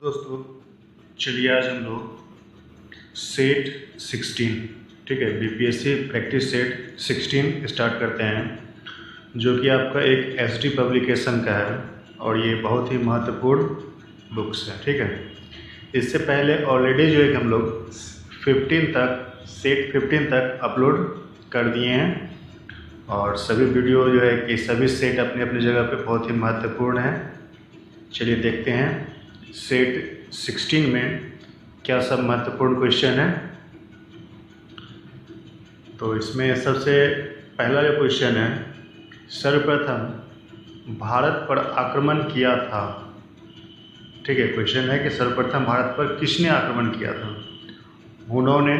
दोस्तों चलिए आज हम लोग सेट 16 ठीक है बीपीएससी प्रैक्टिस सेट 16 स्टार्ट करते हैं जो कि आपका एक एसडी पब्लिकेशन का है और ये बहुत ही महत्वपूर्ण बुक्स है। ठीक है, इससे पहले ऑलरेडी जो है कि हम लोग 15 तक सेट 15 तक अपलोड कर दिए हैं और सभी वीडियो जो है कि सभी सेट अपने अपनी जगह पे बहुत ही महत्वपूर्ण है। चलिए देखते हैं सेट 16 में क्या सब महत्वपूर्ण क्वेश्चन है। तो इसमें सबसे पहला जो क्वेश्चन है, सर्वप्रथम भारत पर आक्रमण किया था। ठीक है, क्वेश्चन है कि सर्वप्रथम भारत पर किसने आक्रमण किया था? हुनों ने,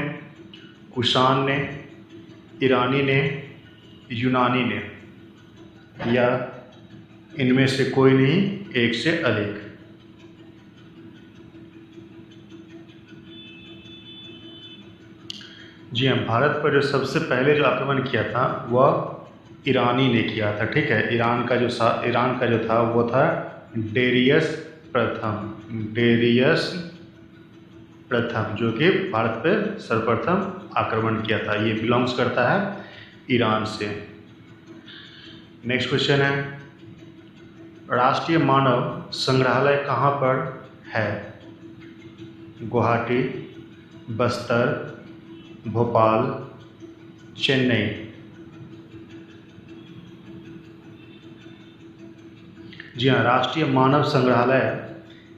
कुषाण ने, ईरानी ने, यूनानी ने, या इनमें से कोई नहीं, एक से अधिक। जी हाँ, भारत पर जो सबसे पहले जो आक्रमण किया था वह ईरानी ने किया था। ठीक है, ईरान का जो था वो था डेरियस प्रथम जो कि भारत पर सर्वप्रथम आक्रमण किया था। ये बिलोंग्स करता है ईरान से। नेक्स्ट क्वेश्चन है, राष्ट्रीय मानव संग्रहालय कहाँ पर है? गुवाहाटी, बस्तर, भोपाल, चेन्नई। जी हाँ, राष्ट्रीय मानव संग्रहालय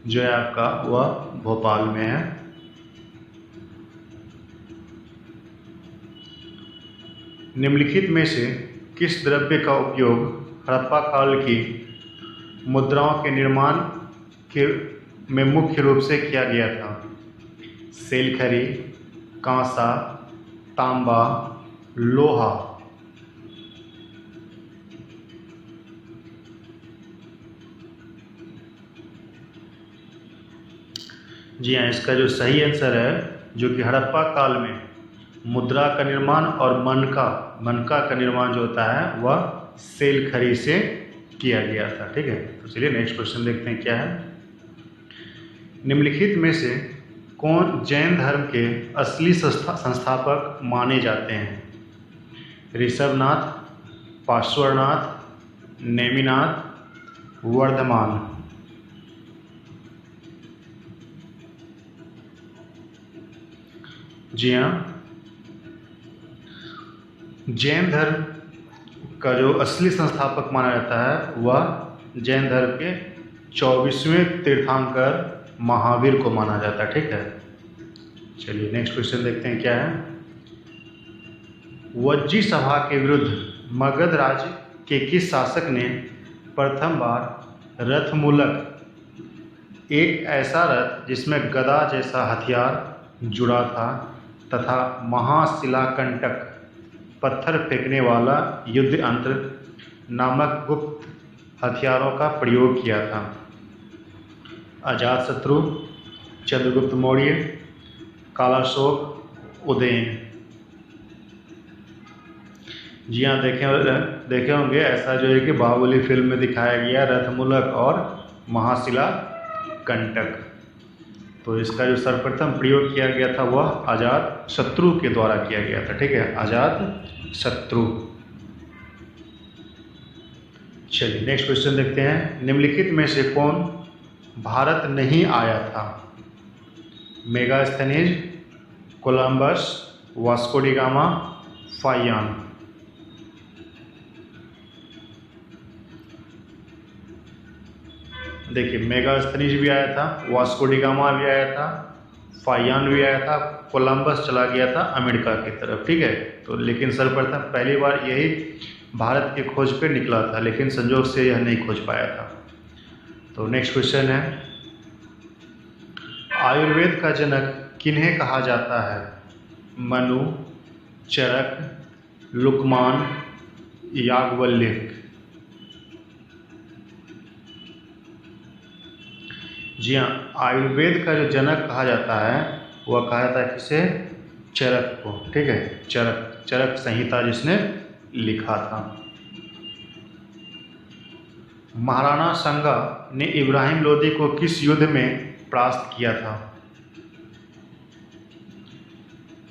जो है आपका वह भोपाल में है। निम्नलिखित में से किस द्रव्य का उपयोग हड़प्पा काल की मुद्राओं के निर्माण में मुख्य रूप से किया गया था? सेलखरी, कांसा, तांबा, लोहा। जी हाँ, इसका जो सही आंसर है जो कि हड़प्पा काल में मुद्रा का निर्माण और मनका का निर्माण जो होता है वह सेलखरी से किया गया था। ठीक है, तो चलिए नेक्स्ट क्वेश्चन देखते हैं क्या है। निम्नलिखित में से कौन जैन धर्म के असली संस्थापक माने जाते हैं? ऋषभनाथ, पार्श्वनाथ, नेमिनाथ, वर्धमान। जी हाँ, जैन धर्म का जो असली संस्थापक माना जाता है वह जैन धर्म के 24वें तीर्थंकर महावीर को माना जाता है। ठीक है, चलिए नेक्स्ट क्वेश्चन देखते हैं क्या है। वज्जी सभा के विरुद्ध मगध राज्य के किस शासक ने प्रथम बार रथ मूलक, एक ऐसा रथ जिसमें गदा जैसा हथियार जुड़ा था, तथा महाशिलाकंटक, पत्थर फेंकने वाला युद्ध यंत्र नामक गुप्त हथियारों का प्रयोग किया था? अजातशत्रु, चंद्रगुप्त मौर्य, कालाशोक, उदयन। जी हाँ, देखे होंगे ऐसा जो है कि बाहुबली फिल्म में दिखाया गया रथमूलक और महाशिला कंटक। तो इसका जो सर्वप्रथम प्रयोग किया गया था वह अजातशत्रु के द्वारा किया गया था। ठीक है, अजातशत्रु। चलिए नेक्स्ट क्वेश्चन देखते हैं। निम्नलिखित में से कौन भारत नहीं आया था? Megasthenes, Columbus, Vasco D gamma, Fahien. देखिए, मेगास्थनीज भी आया था, वास्को डी गामा भी आया था, फाहियान भी आया था, कोलंबस चला गया था अमेरिका की तरफ। ठीक है, तो लेकिन सर्वप्रथम पहली बार यही भारत की खोज पे निकला था, लेकिन संजोग से यह नहीं खोज पाया था। तो नेक्स्ट क्वेश्चन है, आयुर्वेद का जनक किन्हें कहा जाता है? मनु, चरक, लुकमान, याज्ञवल्क्य। जी हाँ, आयुर्वेद का जो जनक कहा जाता है वह कहा जाता है किसे? चरक को। ठीक है, चरक संहिता जिसने लिखा था। महाराणा सांगा ने इब्राहिम लोदी को किस युद्ध में परास्त किया था?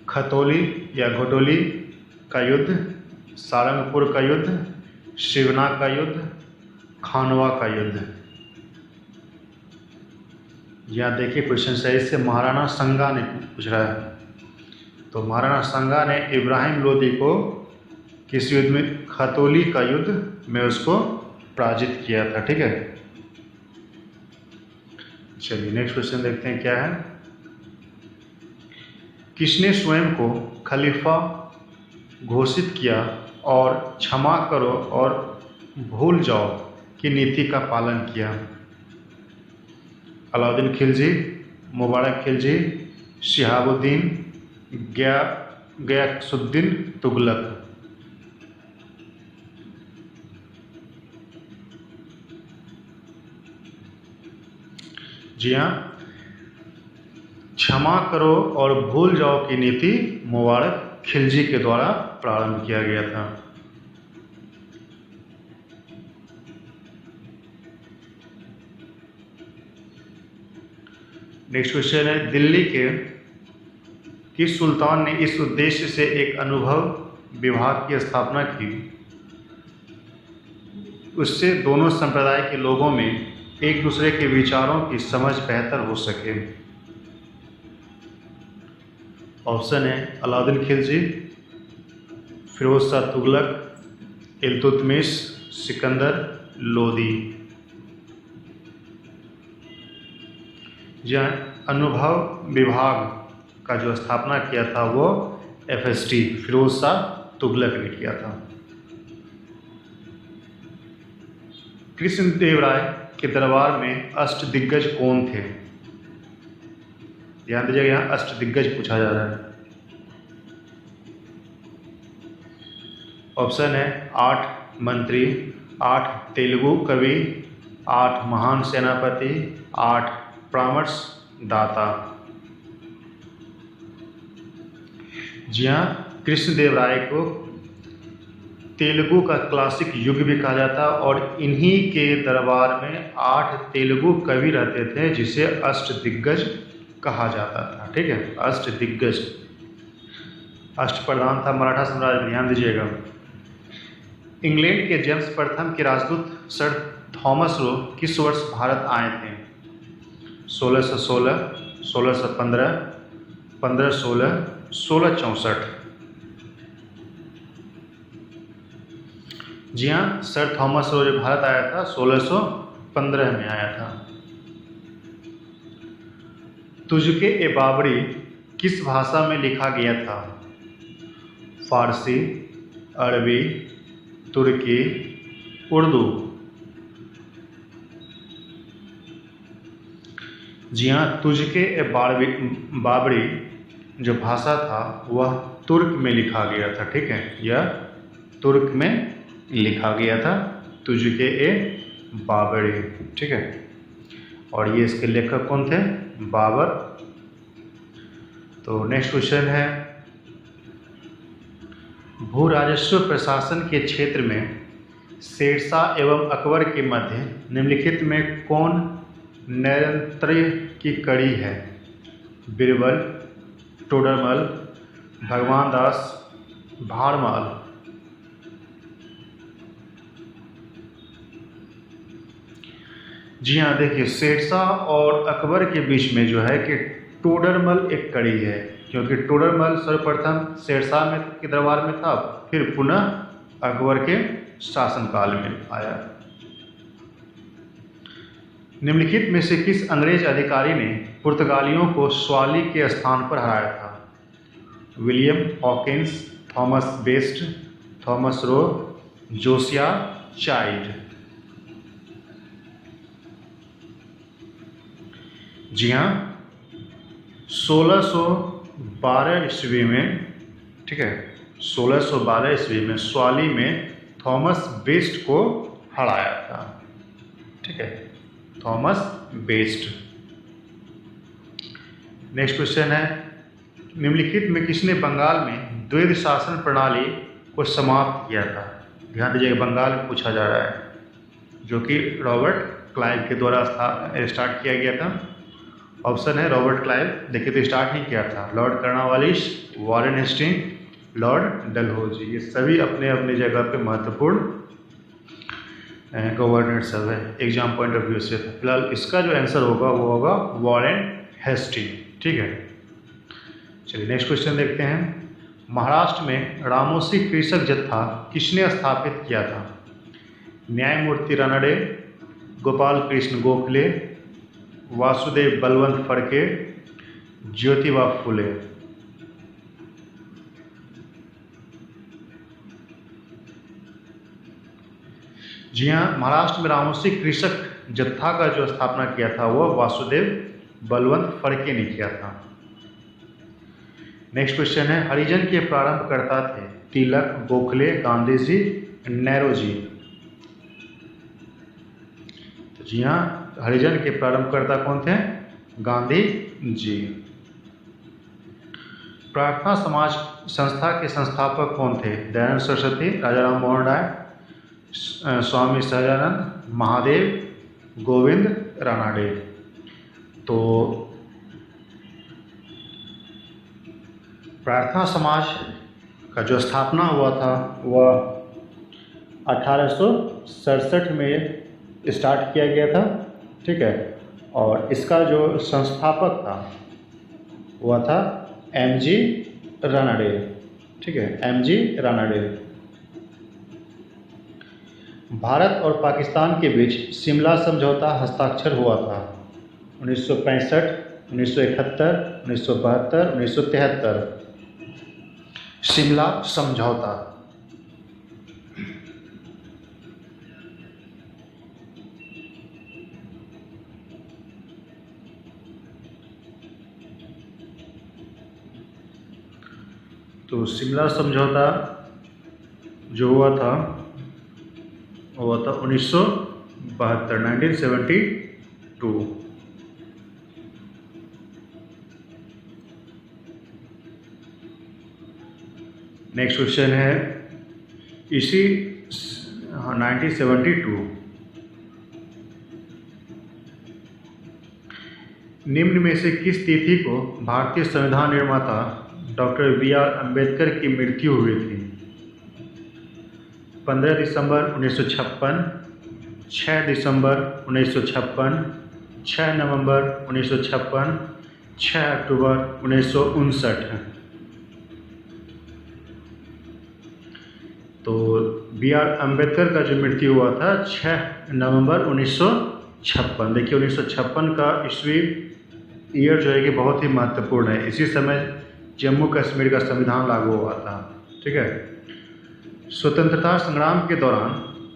खतौली या घोटोली का युद्ध, सारंगपुर का युद्ध, शिवना का युद्ध, खानवा का युद्ध। यहाँ देखिए क्वेश्चन सही से महाराणा संगा ने पूछ रहा है। तो महाराणा संगा ने इब्राहिम लोदी को किस युद्ध में? खतौली का युद्ध में उसको पराजित किया था। ठीक है, चलिए नेक्स्ट क्वेश्चन देखते हैं क्या है। किसने स्वयं को खलीफा घोषित किया और क्षमा करो और भूल जाओ की नीति का पालन किया? अलाउद्दीन खिलजी, मुबारक खिलजी, शिहाबुद्दीन, गयासुद्दीन तुगलक। जी हाँ, क्षमा करो और भूल जाओ की नीति मुबारक खिलजी के द्वारा प्रारंभ किया गया था। नेक्स्ट क्वेश्चन है, दिल्ली के किस सुल्तान ने इस उद्देश्य से एक अनुभव विभाग की स्थापना की उससे दोनों संप्रदाय के लोगों में एक दूसरे के विचारों की समझ बेहतर हो सके? ऑप्शन है अलाउद्दीन खिलजी, फिरोज शाह तुगलक, इल्तुतमिश, सिकंदर लोदी। जहाँ अनुभव विभाग का जो स्थापना किया था वो FST फिरोज शाह तुगलक ने किया था। कृष्णदेव राय के दरबार में अष्टदिग्गज कौन थे? ध्यान दीजिएगा, यहाँ अष्टदिग्गज पूछा जा रहा है। ऑप्शन है 8 मंत्री, 8 तेलुगु कवि, 8 महान सेनापति, 8 परामर्श दाता। जी हाँ, कृष्णदेव राय को तेलुगु का क्लासिक युग भी कहा जाता और इन्हीं के दरबार में 8 तेलुगु कवि रहते थे जिसे अष्टदिग्गज कहा जाता था। ठीक है, अष्टदिग्गज। अष्टप्रधान था मराठा साम्राज्य, ध्यान दीजिएगा। इंग्लैंड के जेम्स प्रथम के राजदूत सर थॉमस रो किस वर्ष भारत आए थे? 1616, 1615, 1516, 1664। जी हाँ, सर थॉमस रो जो भारत आया था 1615 में आया था। तुझके ए बाबरी किस भाषा में लिखा गया था? फारसी, अरबी, तुर्की, उर्दू। जी हाँ, तुझके ए बाबरी जो भाषा था वह तुर्क में लिखा गया था। ठीक है, यह तुर्क में लिखा गया था, तुझके ए बाबरी। ठीक है, और ये इसके लेखक कौन थे? बाबर। तो नेक्स्ट क्वेश्चन है, भू राजस्व प्रशासन के क्षेत्र में शेरशाह एवं अकबर के मध्य निम्नलिखित में कौन नैरंतर्य की कड़ी है? बीरबल, टोडरमल, भगवान दास, भारमाल। जी हाँ, देखिए शेरशाह और अकबर के बीच में जो है कि टोडरमल एक कड़ी है, क्योंकि टोडरमल सर्वप्रथम शेरशाह में के दरबार में था, फिर पुनः अकबर के शासनकाल में आया। निम्नलिखित में से किस अंग्रेज अधिकारी ने पुर्तगालियों को स्वाली के स्थान पर हराया था? William Hawkins, Thomas Best, Thomas Roe, Josiah Child. जी हाँ, 1612 ईस्वी में, ठीक है, 1612 ईस्वी में स्वाली में थॉमस बेस्ट को हराया था। ठीक है, थॉमस बेस्ट। नेक्स्ट क्वेश्चन है, निम्नलिखित में किसने बंगाल में द्वैध शासन प्रणाली को समाप्त किया था? ध्यान दीजिएगा, बंगाल में पूछा जा रहा है, जो कि रॉबर्ट क्लाइव के द्वारा स्टार्ट किया गया था। ऑप्शन है रॉबर्ट क्लाइव। देखिए तो स्टार्ट नहीं किया था, Lord Cornwallis, Warren Hasting, Lord Dalhousie. ये सभी अपने अपनी जगह पे महत्वपूर्ण गवर्नर सब है एग्जाम पॉइंट ऑफ व्यू से। फिलहाल इसका जो आंसर होगा वो होगा वॉरेन हेस्टिंग। ठीक है, चलिए नेक्स्ट क्वेश्चन देखते हैं। महाराष्ट्र में रामोसी कृषक जत्था किसने स्थापित किया था? न्यायमूर्ति रानडे, गोपाल कृष्ण गोखले, वासुदेव बलवंत फड़के, ज्योतिबा फुले। जी हाँ, महाराष्ट्र में रामोसी कृषक जत्था का जो स्थापना किया था वह वासुदेव बलवंत फड़के ने किया था। नेक्स्ट क्वेश्चन है, हरिजन के प्रारंभकर्ता थे तिलक, गोखले, गांधी जी, नेहरू। तो जी हाँ, हरिजन के प्रारंभकर्ता कौन थे? गांधी जी। प्रार्थना समाज संस्था के संस्थापक कौन थे? दयानंद सरस्वती, राजा राम मोहन राय, स्वामी सहजानंद, महादेव, गोविंद रानाडे। तो प्रार्थना समाज का जो स्थापना हुआ था वह 1867 में स्टार्ट किया गया था। ठीक है, और इसका जो संस्थापक था वह था एम.जी. रानाडे। ठीक है, एम.जी. रानाडे। भारत और पाकिस्तान के बीच शिमला समझौता हस्ताक्षर हुआ था 1965, 1971, 1972, 1973। शिमला समझौता। तो शिमला समझौता जो हुआ था वो था 1972, 1972। नेक्स्ट क्वेश्चन है, इसी 1972 निम्न में से किस तिथि को भारतीय संविधान निर्माता डॉक्टर बी.आर. अम्बेडकर की मृत्यु हुई थी? 15 दिसंबर 1956, 6 दिसंबर 1956, 6 नवंबर 1956, 6 अक्टूबर 1959। तो बी.आर. अम्बेडकर का जो मृत्यु हुआ था 6 नवंबर 1956। देखिए 1956 का ईस्वी ईयर जो है कि बहुत ही महत्वपूर्ण है। इसी समय जम्मू कश्मीर का संविधान लागू हुआ था। ठीक है, स्वतंत्रता संग्राम के दौरान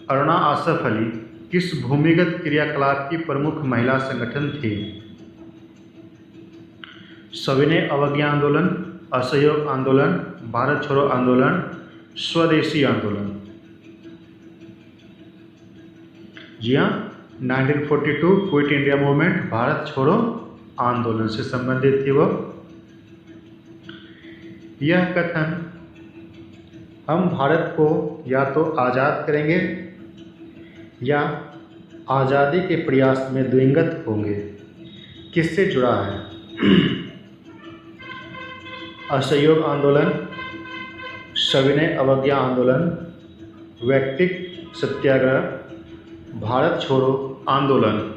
अरुणा आसफ अली किस भूमिगत क्रियाकलाप की प्रमुख महिला संगठन थी? सविनय अवज्ञा आंदोलन, असहयोग आंदोलन, भारत छोड़ो आंदोलन, स्वदेशी आंदोलन। जी हाँ, 1942 क्विट इंडिया मूवमेंट, भारत छोड़ो आंदोलन से संबंधित थी वो। यह कथन हम भारत को या तो आज़ाद करेंगे या आज़ादी के प्रयास में द्विंगत होंगे, किससे जुड़ा है? असहयोग आंदोलन, सविनय अवज्ञा आंदोलन, व्यक्तिक सत्याग्रह, भारत छोड़ो आंदोलन।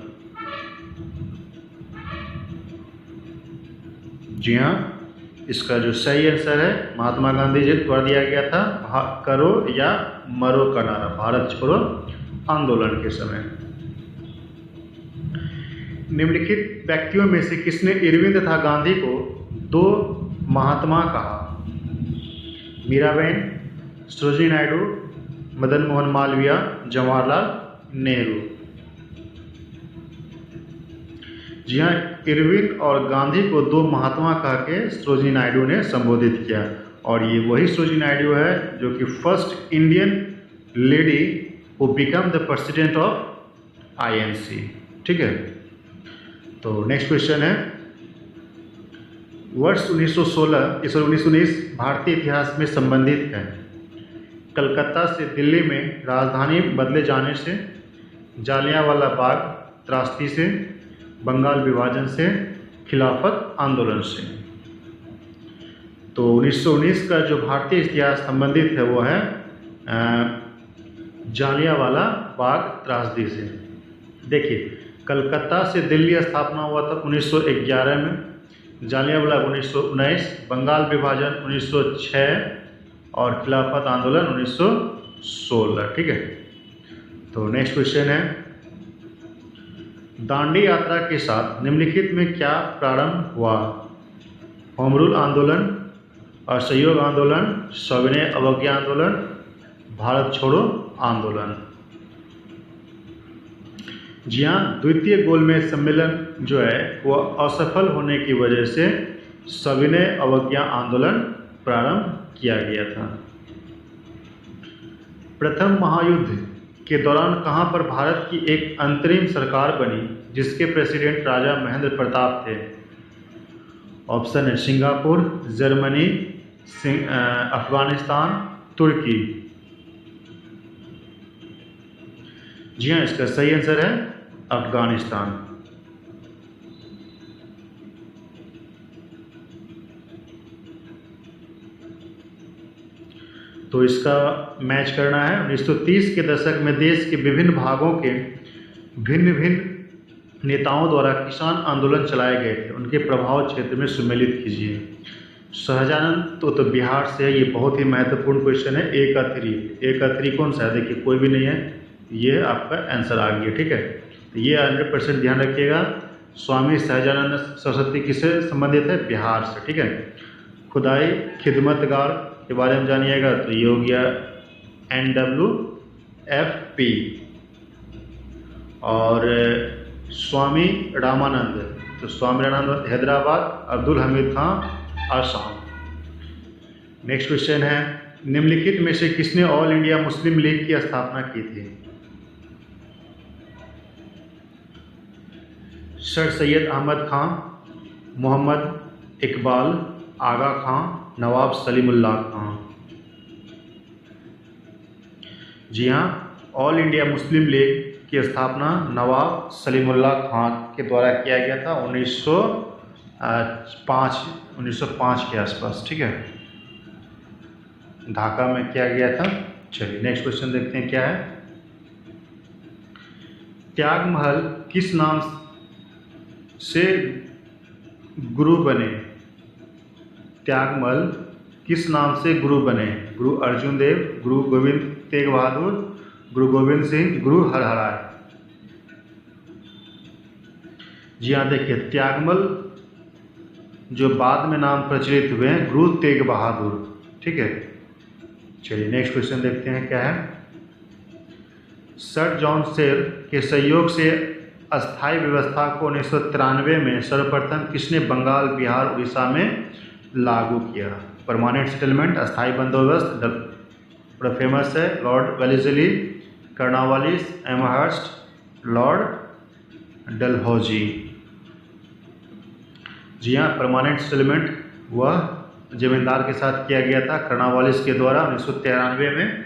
जी हाँ, इसका जो सही आंसर है महात्मा गांधी जी द्वारा दिया गया था, करो या मरो का नारा भारत छोड़ो आंदोलन के समय। निम्नलिखित व्यक्तियों में से किसने इरविन तथा गांधी को दो महात्मा कहा? मीराबेन, सरोजिनी नायडू, मदन मोहन मालवीय, जवाहरलाल नेहरू। जी हाँ, इरविन और गांधी को दो महात्मा कह के सरोजिनी नायडू ने संबोधित किया, और ये वही सरोजिनी नायडू है जो कि first Indian lady who become the president of INC। ठीक है, तो नेक्स्ट क्वेश्चन है, वर्ष 1919 भारतीय इतिहास में संबंधित है। कलकत्ता से दिल्ली में राजधानी बदले जाने से, जालियांवाला बाग त्रासदी से, बंगाल विभाजन से, खिलाफत आंदोलन से। तो 1919 का जो भारतीय इतिहास संबंधित है वो है जालियांवाला बाग त्रासदी से। देखिए, कलकत्ता से दिल्ली स्थापना हुआ था 1911 में, जालियांवाला 1919, बंगाल विभाजन 1906 और खिलाफत आंदोलन 1916। ठीक है। तो नेक्स्ट क्वेश्चन है, दांडी यात्रा के साथ निम्नलिखित में क्या प्रारंभ हुआ? होम रूल आंदोलन, असहयोग आंदोलन, सविनय अवज्ञा आंदोलन, भारत छोड़ो आंदोलन। जी हाँ, द्वितीय गोलमेज सम्मेलन जो है वो असफल होने की वजह से सविनय अवज्ञा आंदोलन प्रारंभ किया गया था। प्रथम महायुद्ध के दौरान कहाँ पर भारत की एक अंतरिम सरकार बनी जिसके प्रेसिडेंट राजा महेंद्र प्रताप थे? ऑप्शन है सिंगापुर, जर्मनी, अफगानिस्तान, तुर्की। जी हाँ, इसका सही आंसर है अफगानिस्तान। तो इसका मैच करना है। 1930 के दशक में देश के विभिन्न भागों के भिन्न भिन्न नेताओं द्वारा किसान आंदोलन चलाए गए थे, उनके प्रभाव क्षेत्र में सुमेलित कीजिए। सहजानंद तो बिहार से है, ये बहुत ही महत्वपूर्ण क्वेश्चन है। एक अथरी कौन सा है? देखिए, कोई भी नहीं है, ये आपका आंसर आ गया। ठीक है, तो ये 100% ध्यान रखिएगा। स्वामी सहजानंद सरस्वती किससे संबंधित है? बिहार से। ठीक है। खुदाई खिदमतगार के बारे में जानिएगा, तो ये हो गया NWFP। और स्वामी रामानंद, तो स्वामी रामानंद हैदराबाद, अब्दुल हमीद खां आसाम। नेक्स्ट क्वेश्चन है, निम्नलिखित में से किसने ऑल इंडिया मुस्लिम लीग की स्थापना की थी? सर सैयद अहमद खां, मोहम्मद इकबाल, आगा खां, नवाब सलीमुल्लाह खां। जी हाँ, ऑल इंडिया मुस्लिम लीग की स्थापना नवाब सलीमुल्लाह खां के द्वारा किया गया था 1905 के आसपास। ठीक है, ढाका में किया गया था। चलिए नेक्स्ट क्वेश्चन देखते हैं क्या है। त्यागमहल किस नाम से गुरु बने? त्यागमल किस नाम से गुरु बने? गुरु अर्जुन देव, गुरु गोविंद तेग बहादुर, गुरु गोविंद सिंह, गुरु हरहराय। जी हाँ, देखिए, त्यागमल जो बाद में नाम प्रचलित हुए हैं गुरु तेग बहादुर। ठीक है। चलिए नेक्स्ट क्वेश्चन देखते हैं क्या है। सर जॉन सेल के सहयोग से अस्थायी व्यवस्था को 1993 में सर्वप्रथम किसने बंगाल, बिहार, उड़ीसा में लागू किया? परमानेंट सेटलमेंट, अस्थायी बंदोबस्त, बड़ा फेमस है, Lord Wellesley, Cornwallis, Amherst, Lord Dalhousie. जी हाँ, परमानेंट सेटलमेंट वह जमींदार के साथ किया गया था कर्नवालिस के द्वारा 1993 में।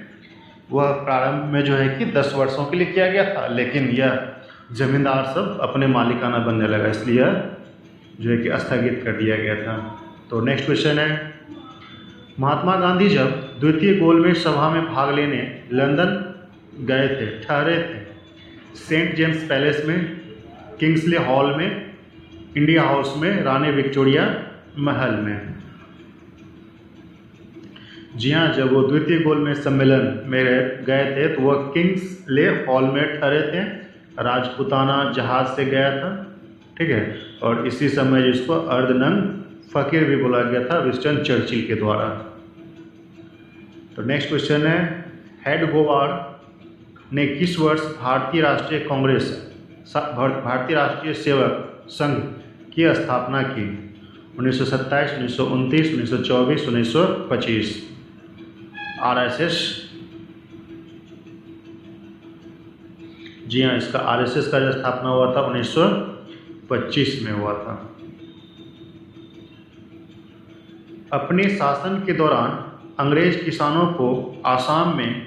वह प्रारंभ में जो है कि 10 वर्षों के लिए किया गया था, लेकिन यह जमींदार सब अपने मालिकाना बनने लगा, इसलिए जो है कि स्थगित कर दिया गया था। तो नेक्स्ट क्वेश्चन है, महात्मा गांधी जब द्वितीय गोलमेज सभा में भाग लेने लंदन गए थे, ठहरे थे सेंट जेम्स पैलेस में, किंग्सले हॉल में, इंडिया हाउस में, रानी विक्टोरिया महल में? जी हाँ, जब वो द्वितीय गोलमेज सम्मेलन में गए थे तो वह किंग्सले हॉल में ठहरे थे, राजपुताना जहाज से गया था। ठीक है, और इसी समय जिसको अर्धनंग फकीर भी बोला गया था विंस्टन चर्चिल के द्वारा। तो नेक्स्ट क्वेश्चन है, हेड गोवार्ड ने किस वर्ष भारतीय राष्ट्रीय कांग्रेस, भारतीय राष्ट्रीय सेवक संघ की स्थापना की? 1927, 1929, 1924, 1925? RSS। जी हाँ, इसका RSS का जो स्थापना हुआ था 1925 में हुआ था। अपने शासन के दौरान अंग्रेज किसानों को आसाम में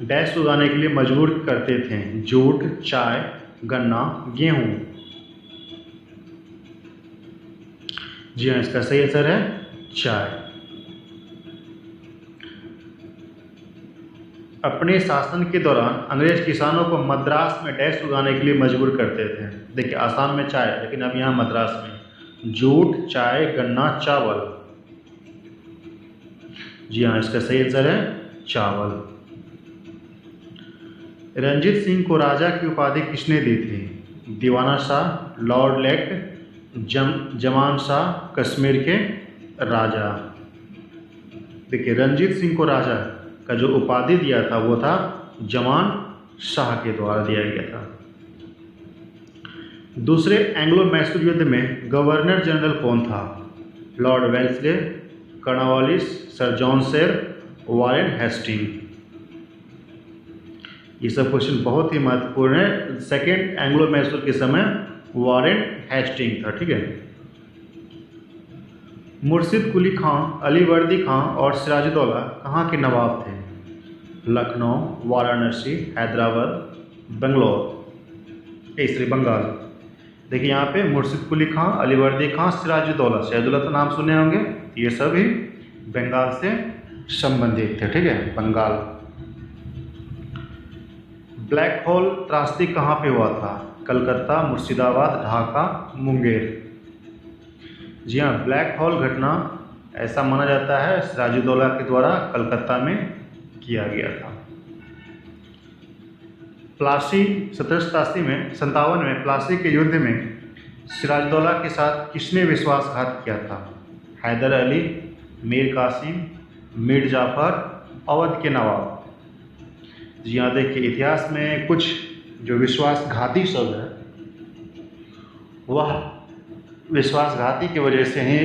डैश उगाने के लिए मजबूर करते थे, जूट, चाय, गन्ना, गेहूं। जी हाँ, इसका सही आंसर है चाय। अपने शासन के दौरान अंग्रेज किसानों को मद्रास में डैश उगाने के लिए मजबूर करते थे। देखिए आसाम में चाय, लेकिन अब यहाँ मद्रास में जूट, चाय, गन्ना, चावल। जी हाँ, इसका सही आंसर है चावल। रंजीत सिंह को राजा की उपाधि किसने दी थी? दीवाना शाह, लॉर्ड लेक्ट, जमान शाह, कश्मीर के राजा। देखिए रंजीत सिंह को राजा का जो उपाधि दिया था वो था जमान शाह के द्वारा दिया गया था। दूसरे एंग्लो मैसूर युद्ध में गवर्नर जनरल कौन था? Lord Wellesley, Cornwallis, sir John शेर, वारेन हेस्टिंग। ये सब क्वेश्चन बहुत ही महत्वपूर्ण है। सेकेंड एंग्लो मैसूर के समय वारेन हेस्टिंग था, ठीक है। मुर्शिद कुली खां, अली वर्दी खां और सिराजुद्दौला कहाँ के नवाब थे? लखनऊ, वाराणसी, हैदराबाद, बंगलौर, तीसरी बंगाल। देखिए यहाँ पे मुर्शिद कुली खां, अली वर्दी खां, सिराजुद्दौला, सिराजुद्दौला तो नाम सुने होंगे, ये सभी बंगाल से संबंधित थे, ठीक है, बंगाल। ब्लैक होल त्रासदी कहाँ पे हुआ था? कलकत्ता, मुर्शिदाबाद, ढाका, मुंगेर। जी हाँ, ब्लैक होल घटना ऐसा माना जाता है सिराजुद्दौला के द्वारा कलकत्ता में किया गया था। प्लासी 1757 में प्लासी के युद्ध में सिराजुद्दौला के साथ किसने विश्वासघात किया था? हैदर अली, मीर कासिम, मीर जाफर, अवध के नवाब। जी हाँ, देखिए इतिहास में कुछ जो विश्वासघाती शब्द है वह विश्वासघाती की वजह से ही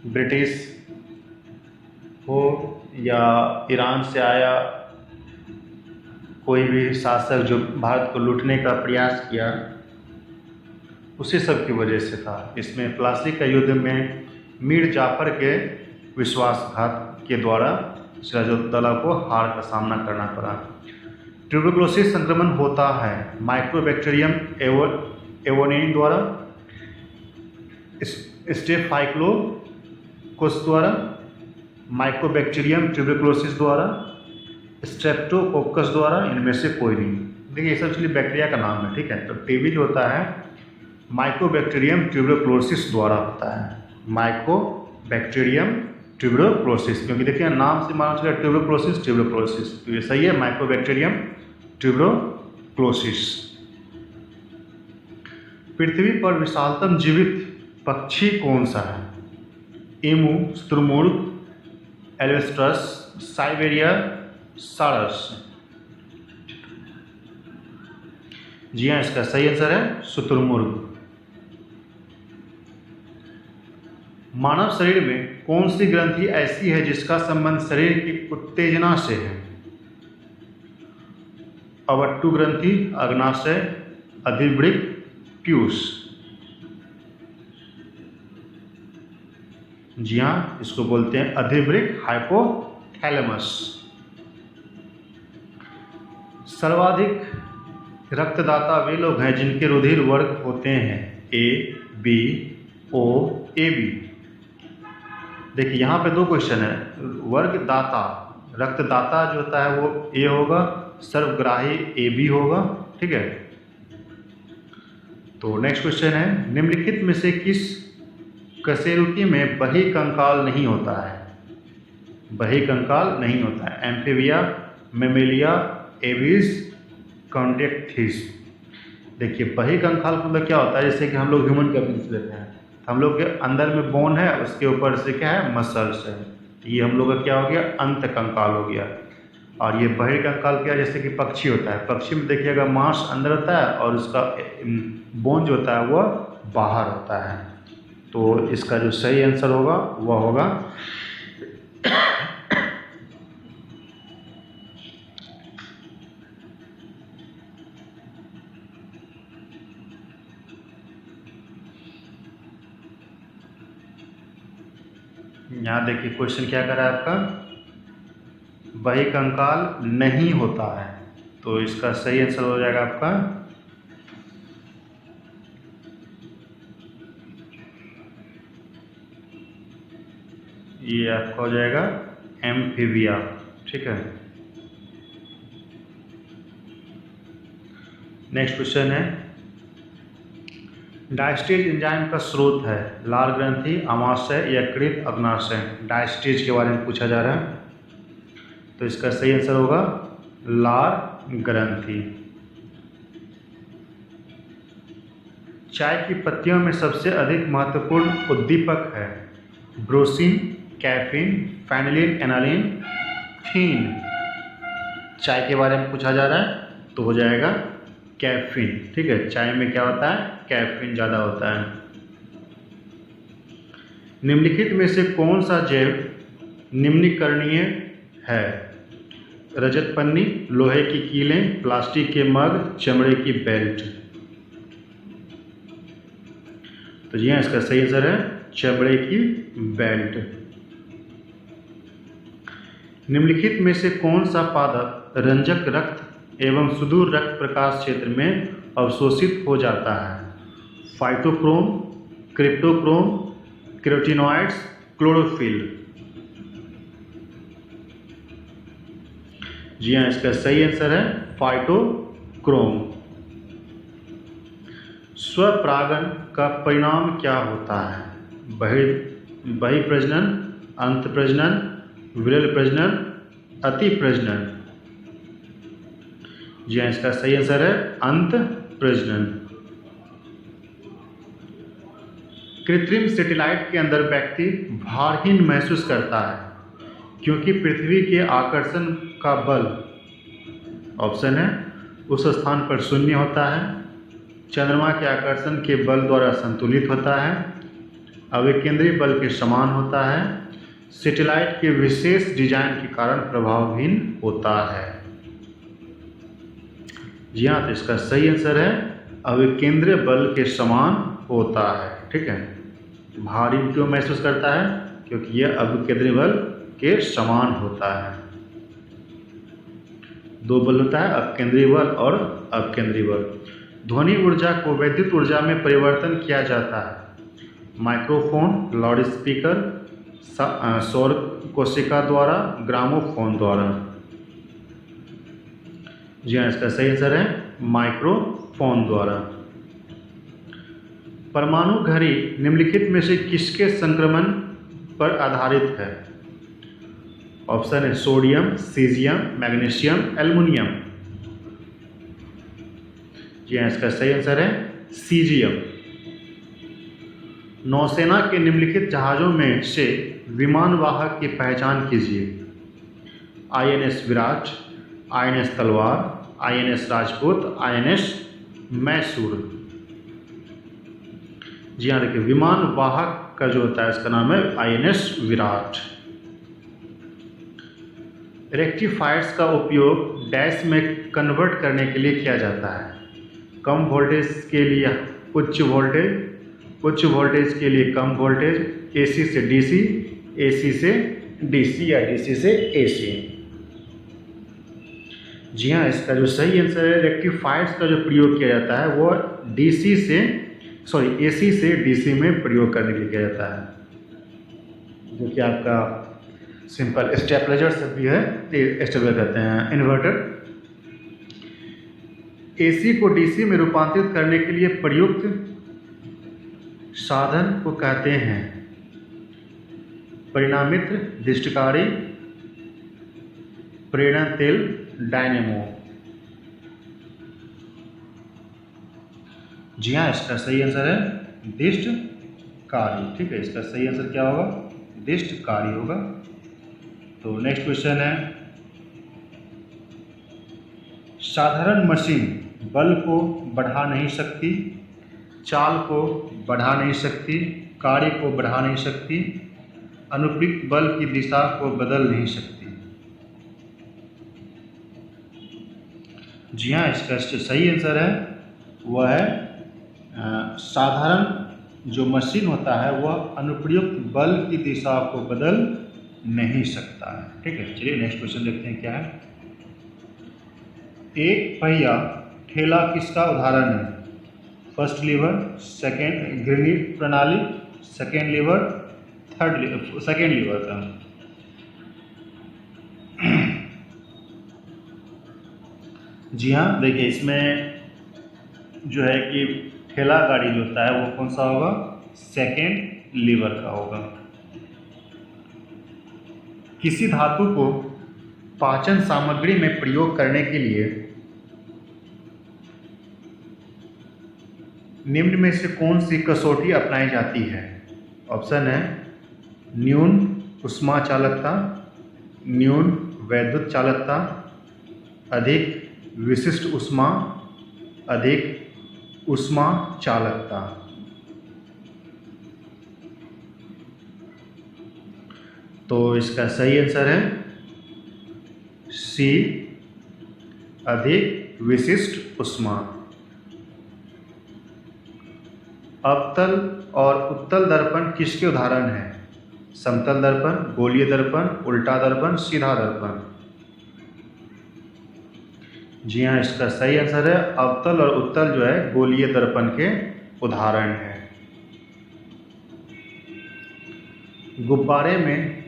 ब्रिटिश हो या ईरान से आया कोई भी शासक जो भारत को लूटने का प्रयास किया, उसी सब की वजह से था। इसमें प्लासी का युद्ध में मीर जाफर के विश्वासघात के द्वारा सिराजुद्दौला को हार का सामना करना पड़ा। ट्यूबरकुलोसिस संक्रमण होता है माइक्रोबैक्टीरियम एवोनिन द्वारा, स्टेफाइलोकोकस द्वारा, माइक्रोबैक्टीरियम ट्यूबरकुलोसिस द्वारा, स्ट्रेप्टोकोकस द्वारा, इनमें से कोई नहीं। देखिए ये सब चीज़ बैक्टीरिया का नाम है, ठीक है। तो टीबी जो होता है माइक्रोबैक्टीरियम ट्यूबरकुलोसिस द्वारा होता है, माइक्रोबैक्टीरियम ट्यूबरकुलोसिस, क्योंकि देखिए नाम से मालूम चला ट्यूबरकुलोसिस, तो ये सही है, माइक्रोबैक्टीरियम ट्यूबरकुलोसिस। पृथ्वी पर विशालतम जीवित पक्षी कौन सा है? एमू, शुतुरमुर्ग, एल्वेस्ट्रस, साइबेरिया, सारस। जी हाँ, इसका सही आंसर है शुतुरमुर्ग। मानव शरीर में कौन सी ग्रंथि ऐसी है जिसका संबंध शरीर की उत्तेजना से है? अवट्टु ग्रंथि, अग्नाशय, अधिवृक्क, पीयूष। जी हाँ, इसको बोलते हैं अधिवृक्क, हाइपोथैलेमस। सर्वाधिक रक्तदाता वे लोग हैं जिनके रुधिर वर्ग होते हैं ए, बी, ओ, ए, बी। देखिए यहाँ पे दो क्वेश्चन है। वर्ग दाता, रक्तदाता जो होता है वो ए होगा, सर्वग्राही ए बी होगा, ठीक है। तो नेक्स्ट क्वेश्चन है, निम्नलिखित में से किस कशेरुकी में बहिकंकाल नहीं होता है? बहिकंकाल नहीं होता है, एम्फीबिया, मेमेलिया, एविस, कॉन्डेक्थिस। देखिए बहिकंकाल मतलब क्या होता है, जैसे कि हम लोग ह्यूमन का बीच लेते हैं, हम लोग के अंदर में बोन है, उसके ऊपर से क्या है, मसल्स है, ये हम लोग का क्या हो गया, अंत कंकाल हो गया। और ये बहिर्कंकाल क्या, जैसे कि पक्षी होता है, पक्षी में देखिएगा मांस अंदर होता है और उसका बोन जो होता है वह बाहर होता है। तो इसका जो सही आंसर होगा वह होगा यहाँ देखिए क्वेश्चन क्या कर रहा है आपका, बहिकंकाल नहीं होता है, तो इसका सही आंसर हो जाएगा आपका ये आपका हो जाएगा एम्फीबिया। ठीक है, नेक्स्ट क्वेश्चन है, डायस्टेज एंजाइम का स्रोत है लार ग्रंथि, अमाशय, यकृत, अग्नाशय। डायस्टेज के बारे में पूछा जा रहा है, तो इसका सही आंसर होगा लार ग्रंथि। चाय की पत्तियों में सबसे अधिक महत्वपूर्ण उद्दीपक है ब्रोसीन, कैफीन, फेनिलिन, एनालिन, थीन। चाय के बारे में पूछा जा रहा है तो हो जाएगा कैफीन। ठीक है, चाय में क्या होता है, कैफीन ज़्यादा होता है। निम्नलिखित में से कौन सा जैव निम्नीकरणीय है? रजत पन्नी, लोहे की कीलें, प्लास्टिक के मग, चमड़े की बेल्ट। तो जी हाँ, इसका सही आंसर है चमड़े की बेल्ट। निम्नलिखित में से कौन सा पादप रंजक रक्त एवं सुदूर रक्त प्रकाश क्षेत्र में अवशोषित हो जाता है? Phytochrome, cryptochrome, carotenoids, chlorophyll. जी हाँ, इसका सही आंसर है फाइटोक्रोम। स्वपरागन का परिणाम क्या होता है? बहिर्प्रजनन, अंतःप्रजनन, विरल प्रजनन, अति प्रजनन। जी हाँ, इसका सही आंसर है अंतःप्रजनन। कृत्रिम सैटेलाइट के अंदर व्यक्ति भारहीन महसूस करता है क्योंकि पृथ्वी के आकर्षण का बल, ऑप्शन है, उस स्थान पर शून्य होता है, चंद्रमा के आकर्षण के बल द्वारा संतुलित होता है, अविकेंद्री बल के समान होता है, सैटेलाइट के विशेष डिजाइन के कारण प्रभावहीन होता है। जी हाँ, तो इसका सही आंसर है अविकेंद्रीय बल के समान होता है। ठीक है, भारी क्यों महसूस करता है? क्योंकि यह अविकेंद्रीय बल के समान होता है। दो बल होता है, अपकेंद्रीय बल और अपकेंद्रीय बल। ध्वनि ऊर्जा को वैद्युत ऊर्जा में परिवर्तन किया जाता है माइक्रोफोन, लाउड स्पीकर, सौर कोशिका द्वारा, ग्रामोफोन द्वारा। जी हाँ, इसका सही आंसर है माइक्रोफोन द्वारा। परमाणु घड़ी निम्नलिखित में से किसके संक्रमण पर आधारित है? ऑप्शन है सोडियम, सीजियम, मैग्नीशियम, एल्युमिनियम। जी हाँ, इसका सही आंसर है सीजियम। नौसेना के निम्नलिखित जहाज़ों में से विमान वाहक की पहचान कीजिए। INS विराट, INS तलवार, INS राजपूत, INS मैसूर। जी हाँ, देखिए विमान वाहक का जो होता है इसका नाम है INS विराट। रेक्टिफायर्स का उपयोग डैश में कन्वर्ट करने के लिए किया जाता है। कम वोल्टेज के लिए उच्च वोल्टेज, उच्च वोल्टेज के लिए कम वोल्टेज, AC से DC, AC से DC या DC से AC। जी हाँ, इसका जो सही आंसर है रेक्टिफायर्स का जो प्रयोग किया जाता है वो AC से DC में प्रयोग करने के लिए किया जाता है, जो कि आपका सिंपल स्टेबलाइजर सब भी है, स्टेबलाइजर कहते हैं इन्वर्टर। AC को DC में रूपांतरित करने के लिए प्रयुक्त साधन को कहते हैं परिणामित्र, दृष्टिकारी, प्रेरण तेल, डायनेमो। जी हाँ, इसका सही आंसर है दृष्टिकारी। ठीक है, इसका सही आंसर क्या होगा? दृष्टिकारी होगा। तो नेक्स्ट क्वेश्चन है, साधारण मशीन बल को बढ़ा नहीं सकती, चाल को बढ़ा नहीं सकती, कार्य को बढ़ा नहीं सकती, अनुप्रयुक्त बल की दिशा को बदल नहीं सकती। जी हाँ, इसका सही आंसर है वह है साधारण जो मशीन होता है वह अनुप्रयुक्त बल की दिशा को बदल नहीं सकता है। ठीक है, चलिए नेक्स्ट क्वेश्चन देखते हैं क्या है। एक पहिया ठेला किसका उदाहरण है? फर्स्ट लीवर, सेकेंड ग्रेनिट प्रणाली, सेकेंड लीवर, सेकेंड लीवर का। जी हाँ, देखिए इसमें जो है कि ठेला गाड़ी जो होता है वो कौन सा होगा, सेकेंड लीवर का होगा। किसी धातु को पाचन सामग्री में प्रयोग करने के लिए निम्न में से कौन सी कसौटी अपनाई जाती है? ऑप्शन है न्यून उष्मा चालकता, न्यून वैद्युत चालकता, अधिक विशिष्ट उष्मा, अधिक उष्मा चालकता। तो इसका सही आंसर है सी, अधिक विशिष्ट उष्मा। अवतल और उत्तल दर्पण किसके उदाहरण हैं? समतल दर्पण, गोलीय दर्पण, उल्टा दर्पण, सीधा दर्पण। जी हाँ, इसका सही आंसर है अवतल और उत्तल जो है गोलीय दर्पण के उदाहरण हैं। गुब्बारे में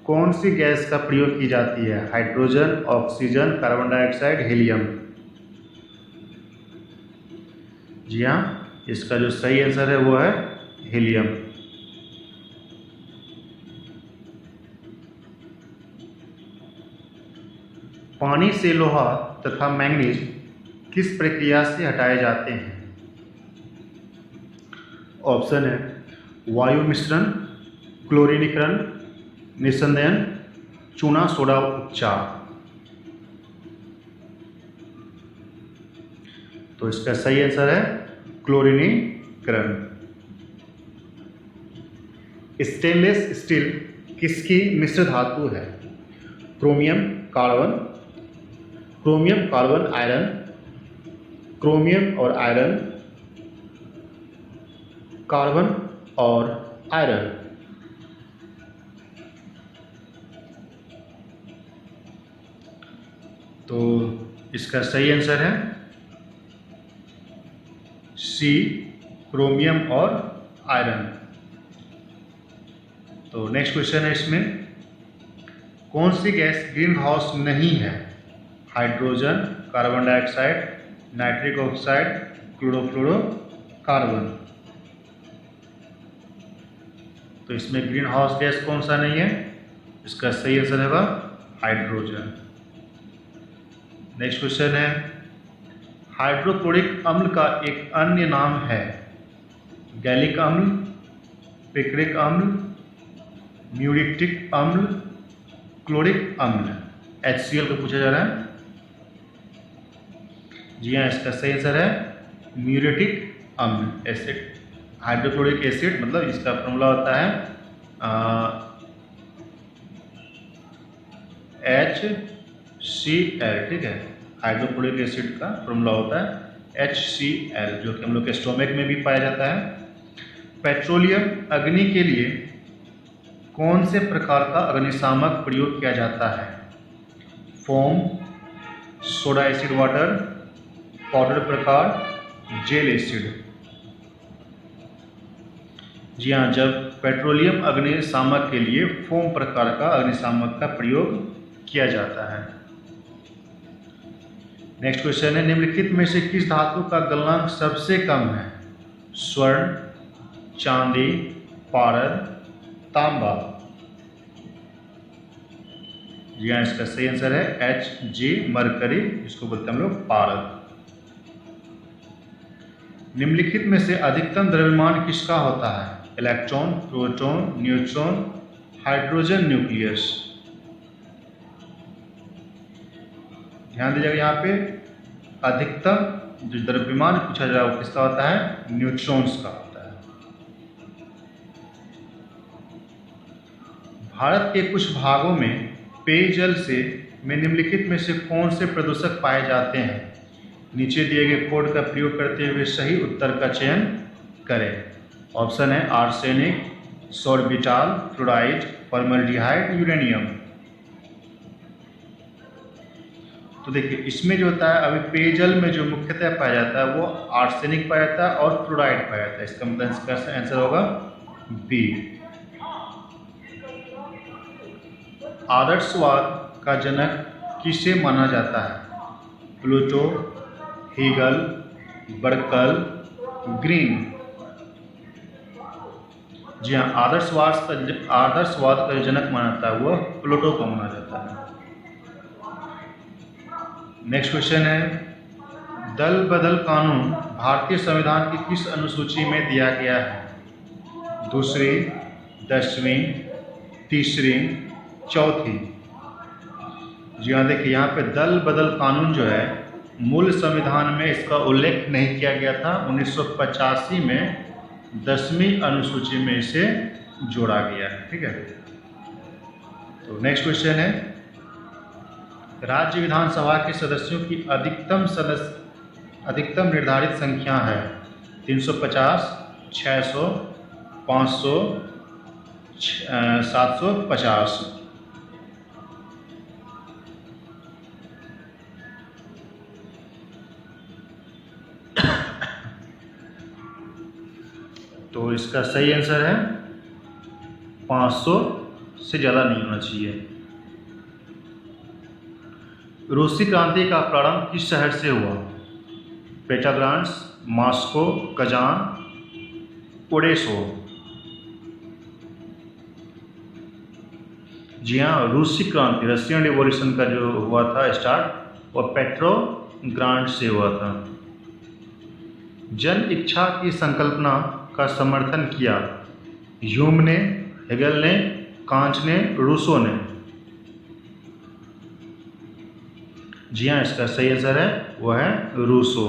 कौन सी गैस का प्रयोग की जाती है? Hydrogen, oxygen, carbon dioxide, helium. जी हाँ, इसका जो सही आंसर है वो है हीलियम। पानी से लोहा तथा मैंगनीज किस प्रक्रिया से हटाए जाते हैं? ऑप्शन है वायु मिश्रण, क्लोरीनीकरण, निस्संदयन, चूना सोडा उपचार। तो इसका सही आंसर है क्लोरीनीकरण। स्टेनलेस स्टील किसकी मिश्र धातु है? Chromium carbon, chromium carbon iron, chromium और आयरन, कार्बन और आयरन। तो इसका सही आंसर है सी, क्रोमियम और आयरन। तो नेक्स्ट क्वेश्चन है इसमें, कौन सी गैस ग्रीन हाउस नहीं है? Hydrogen, carbon dioxide, nitric oxide, chlorofluorocarbon. तो इसमें ग्रीन हाउस गैस कौन सा नहीं है? इसका सही आंसर होगा हाइड्रोजन। नेक्स्ट क्वेश्चन है, हाइड्रोक्लोरिक अम्ल का एक अन्य नाम है? गैलिक अम्ल, पिक्रिक अम्ल, म्यूरिटिक अम्ल, क्लोरिक अम्ल। HCl को पूछा जा रहा है। जी हाँ, इसका सही आंसर है म्यूरिटिक अम्ल एसिड। हाइड्रोक्लोरिक एसिड मतलब इसका फॉर्मूला होता है HCl, ठीक है। हाइड्रोक्लोरिक एसिड का फॉर्मूला होता है HCl, जो कि हम लोग के स्टोमक में भी पाया जाता है। पेट्रोलियम अग्नि के लिए कौन से प्रकार का अग्निशामक प्रयोग किया जाता है? Foam, soda acid water, powder प्रकार, जेल एसिड। जी हाँ, जब पेट्रोलियम अग्निशामक के लिए फोम प्रकार का अग्निशामक का प्रयोग किया जाता है। नेक्स्ट क्वेश्चन है, निम्नलिखित में से किस धातु का गलनांक सबसे कम है? स्वर्ण, चांदी, पारद, तांबा। जी हाँ, इसका सही आंसर है Hg, मरकरी, जिसको बोलते हैं हम लोग पारद। निम्नलिखित में से अधिकतम द्रव्यमान किसका होता है? Electron, proton, neutron, hydrogen nucleus. ध्यान दीजिएगा, यहाँ पे अधिकतम जो द्रव्यमान पूछा जा रहा है वो किसका होता है? न्यूट्रॉन्स का होता है। भारत के कुछ भागों में पेयजल में निम्नलिखित में से कौन से प्रदूषक पाए जाते हैं? नीचे दिए गए कोड का प्रयोग करते हुए सही उत्तर का चयन करें। ऑप्शन है आर्सेनिक, सोर्बिटाल, फ्लोराइड, फॉर्मल्डिहाइड, यूरेनियम। तो देखिए इसमें जो होता है, अभी पेयजल में जो मुख्यतः पाया जाता है वो आर्सेनिक पाया जाता है और फ्लोराइड पाया जाता है। इसका मतलब इसका आंसर होगा बी। आदर्शवाद का जनक किसे माना जाता है? Plato, Hegel, Berkeley, Green. जी हाँ, आदर्शवाद का जो जनक माना जाता है वह प्लूटो को माना जाता है। नेक्स्ट क्वेश्चन है, दल बदल कानून भारतीय संविधान की किस अनुसूची में दिया गया है? दूसरी, 10वीं, तीसरी, चौथी। जी हाँ, देखिए यहाँ पे दल बदल कानून जो है मूल संविधान में इसका उल्लेख नहीं किया गया था। 1985 में 10वीं अनुसूची में इसे जोड़ा गया है। ठीक है, तो नेक्स्ट क्वेश्चन है, राज्य विधानसभा के सदस्यों की अधिकतम निर्धारित संख्या है? 350, 600, 500, 750। तो इसका सही आंसर है 500 से ज़्यादा नहीं होना चाहिए। रूसी क्रांति का प्रारंभ किस शहर से हुआ? पेट्राग्राड्स, मॉस्को, कजान, ओडेसो। जी हाँ, रूसी क्रांति, रशियन रिवॉल्यूशन का जो हुआ था स्टार्ट, वह पेट्रोग्राड से हुआ था। जन इच्छा की संकल्पना का समर्थन किया? ह्यूम ने, हेगल ने, कांट ने, रूसो ने। जी हाँ, इसका सही आंसर है वह है रूसो।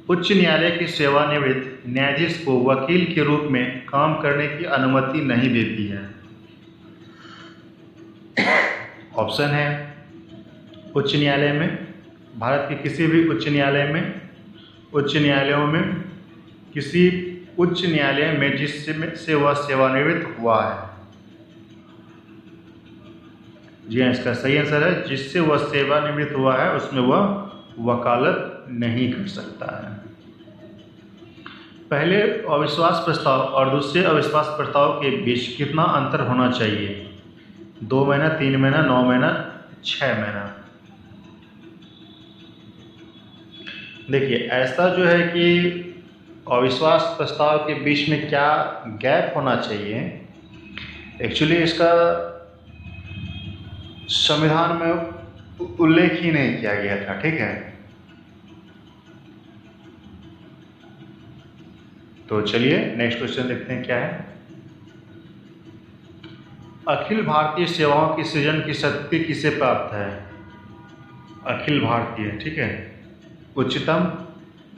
उच्च न्यायालय की सेवानिवृत्त न्यायाधीश को वकील के रूप में काम करने की अनुमति नहीं देती है? ऑप्शन है, उच्च न्यायालय में, भारत के किसी भी उच्च न्यायालय में, उच्च न्यायालयों में, किसी उच्च न्यायालय में जिससे वह सेवानिवृत्त हुआ है। जी हाँ, इसका सही आंसर है जिससे वह सेवानिवृत्त हुआ है उसमें वह वकालत नहीं कर सकता है। पहले अविश्वास प्रस्ताव और दूसरे अविश्वास प्रस्ताव के बीच कितना अंतर होना चाहिए? 2 महीना, 3 महीना, 9 महीना, 6 महीना। देखिए, ऐसा जो है कि अविश्वास प्रस्ताव के बीच में क्या गैप होना चाहिए, एक्चुअली इसका संविधान में उल्लेख ही नहीं किया गया था। ठीक है, तो चलिए नेक्स्ट क्वेश्चन देखते हैं क्या है। अखिल भारतीय सेवाओं की सृजन की शक्ति किसे प्राप्त है? अखिल भारतीय, ठीक है, उच्चतम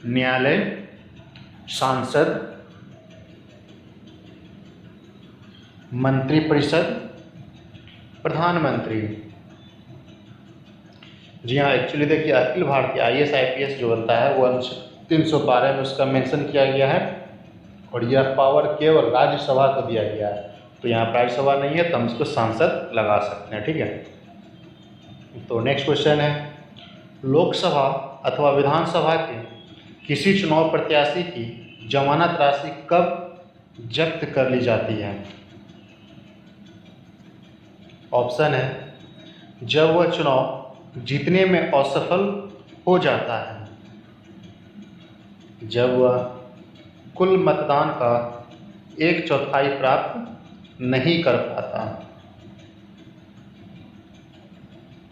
न्यायालय, सांसद, मंत्रिपरिषद, प्रधानमंत्री। जी हाँ, एक्चुअली देखिए अखिल भारतीय IAS IPS जो बनता है वो 312 में उसका मेंशन किया गया है और यह पावर केवल राज्यसभा को दिया गया है। तो यहाँ राज्यसभा नहीं है तो हम इसको सांसद लगा सकते हैं। ठीक है, तो नेक्स्ट क्वेश्चन है, लोकसभा अथवा विधानसभा के किसी चुनाव प्रत्याशी की जमानत राशि कब जब्त कर ली जाती है? ऑप्शन है, जब वह चुनाव जीतने में असफल हो जाता है, जब वह कुल मतदान का 1/4 प्राप्त नहीं कर पाता,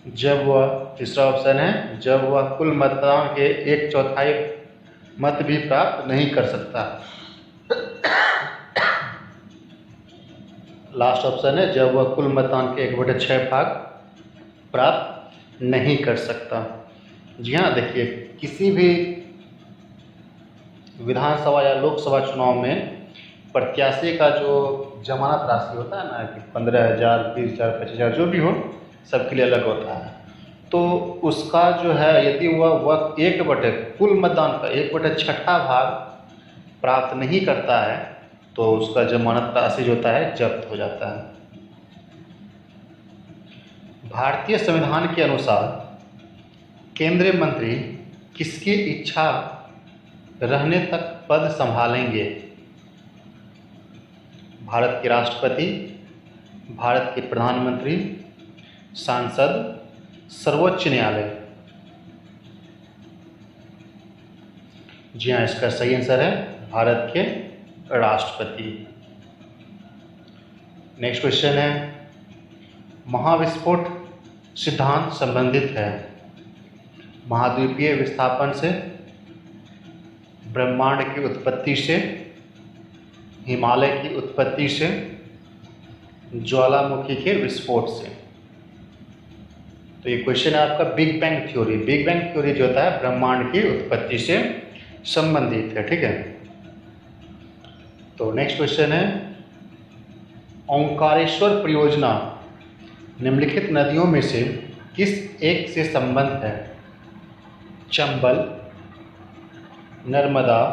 जब वह, तीसरा ऑप्शन है, जब वह कुल मतदान के 1/4 मत भी प्राप्त नहीं कर सकता, लास्ट ऑप्शन है, जब वह कुल मतदान के 1/6 भाग प्राप्त नहीं कर सकता। जी हाँ, देखिए किसी भी विधानसभा या लोकसभा चुनाव में प्रत्याशी का जो जमानत राशि होता है ना कि 15,000, 20,000, 25,000 जो भी हो, सबके लिए अलग होता है। तो उसका जो है यदि वह कुल मतदान का 1/6 भाग प्राप्त नहीं करता है तो उसका जमानत राशि जो होता है जब्त हो जाता है। भारतीय संविधान के अनुसार केंद्रीय मंत्री किसकी इच्छा रहने तक पद संभालेंगे? भारत के राष्ट्रपति, भारत के प्रधानमंत्री, सांसद, सर्वोच्च न्यायालय। जी हाँ, इसका सही आंसर है भारत के राष्ट्रपति। नेक्स्ट क्वेश्चन है, महाविस्फोट सिद्धांत संबंधित है महाद्वीपीय विस्थापन से, ब्रह्मांड की उत्पत्ति से, हिमालय की उत्पत्ति से, ज्वालामुखी के विस्फोट से। तो ये क्वेश्चन है आपका big bang theory. Big bang theory जो होता है ब्रह्मांड की उत्पत्ति से संबंधित है, ठीक है। तो नेक्स्ट क्वेश्चन है, ओंकारेश्वर परियोजना निम्नलिखित नदियों में से किस एक से संबंध है? चंबल, नर्मदा,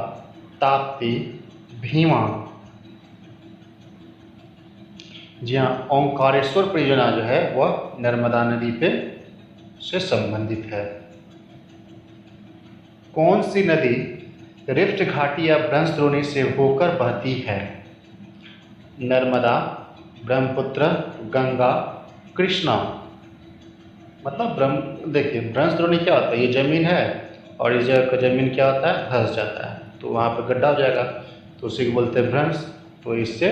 ताप्ती, भीमा। जी हाँ, ओंकारेश्वर परियोजना जो है वह नर्मदा नदी पे से संबंधित है। कौन सी नदी रिफ्ट घाटी या ब्रह्मद्रोणी से होकर बहती है? नर्मदा, ब्रह्मपुत्र, गंगा, कृष्णा। मतलब देखिए ब्रह्मद्रोणी क्या होता है, ये जमीन है और इस जगह का जमीन क्या होता है, धंस जाता है, तो वहाँ पे गड्ढा हो जाएगा, तो उसी को बोलते हैं भ्रंश। तो इससे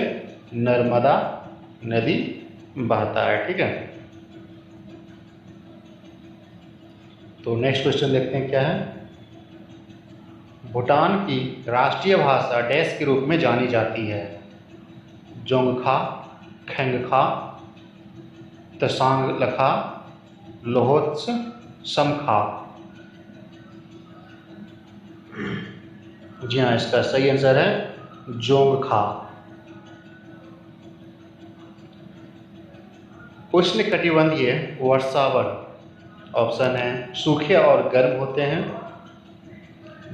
नर्मदा नदी बहता है, ठीक है। तो नेक्स्ट क्वेश्चन देखते हैं क्या है। भूटान की राष्ट्रीय भाषा डैश के रूप में जानी जाती है? जोंगखा, खेंगखा, तसांगलखा, लोहोत्स, समखा। जी हाँ, इसका सही आंसर है जोंगखा। उष्णकटिबंधीय वर्षावन ऑप्शन है सूखे और गर्म होते हैं।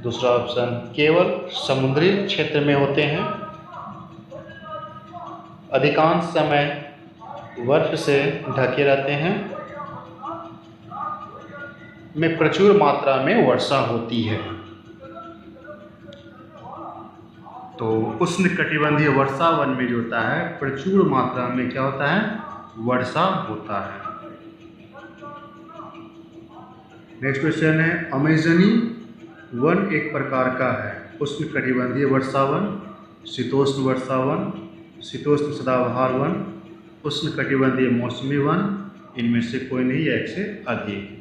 दूसरा ऑप्शन केवल समुद्री क्षेत्र में होते हैं। अधिकांश समय बर्फ से ढके रहते हैं। में प्रचुर मात्रा में वर्षा होती है। तो उष्णकटिबंधीय वर्षावन में जो होता है प्रचुर मात्रा में क्या होता है, वर्षा होता है। नेक्स्ट क्वेश्चन है, अमेजनी वन एक प्रकार का है? उष्णकटिबंधीय वर्षावन, शीतोष्ण वर्षावन, शीतोष्ण सदाबहार वन, उष्णकटिबंधीय मौसमी वन, इनमें से कोई नहीं या एक से अधिक।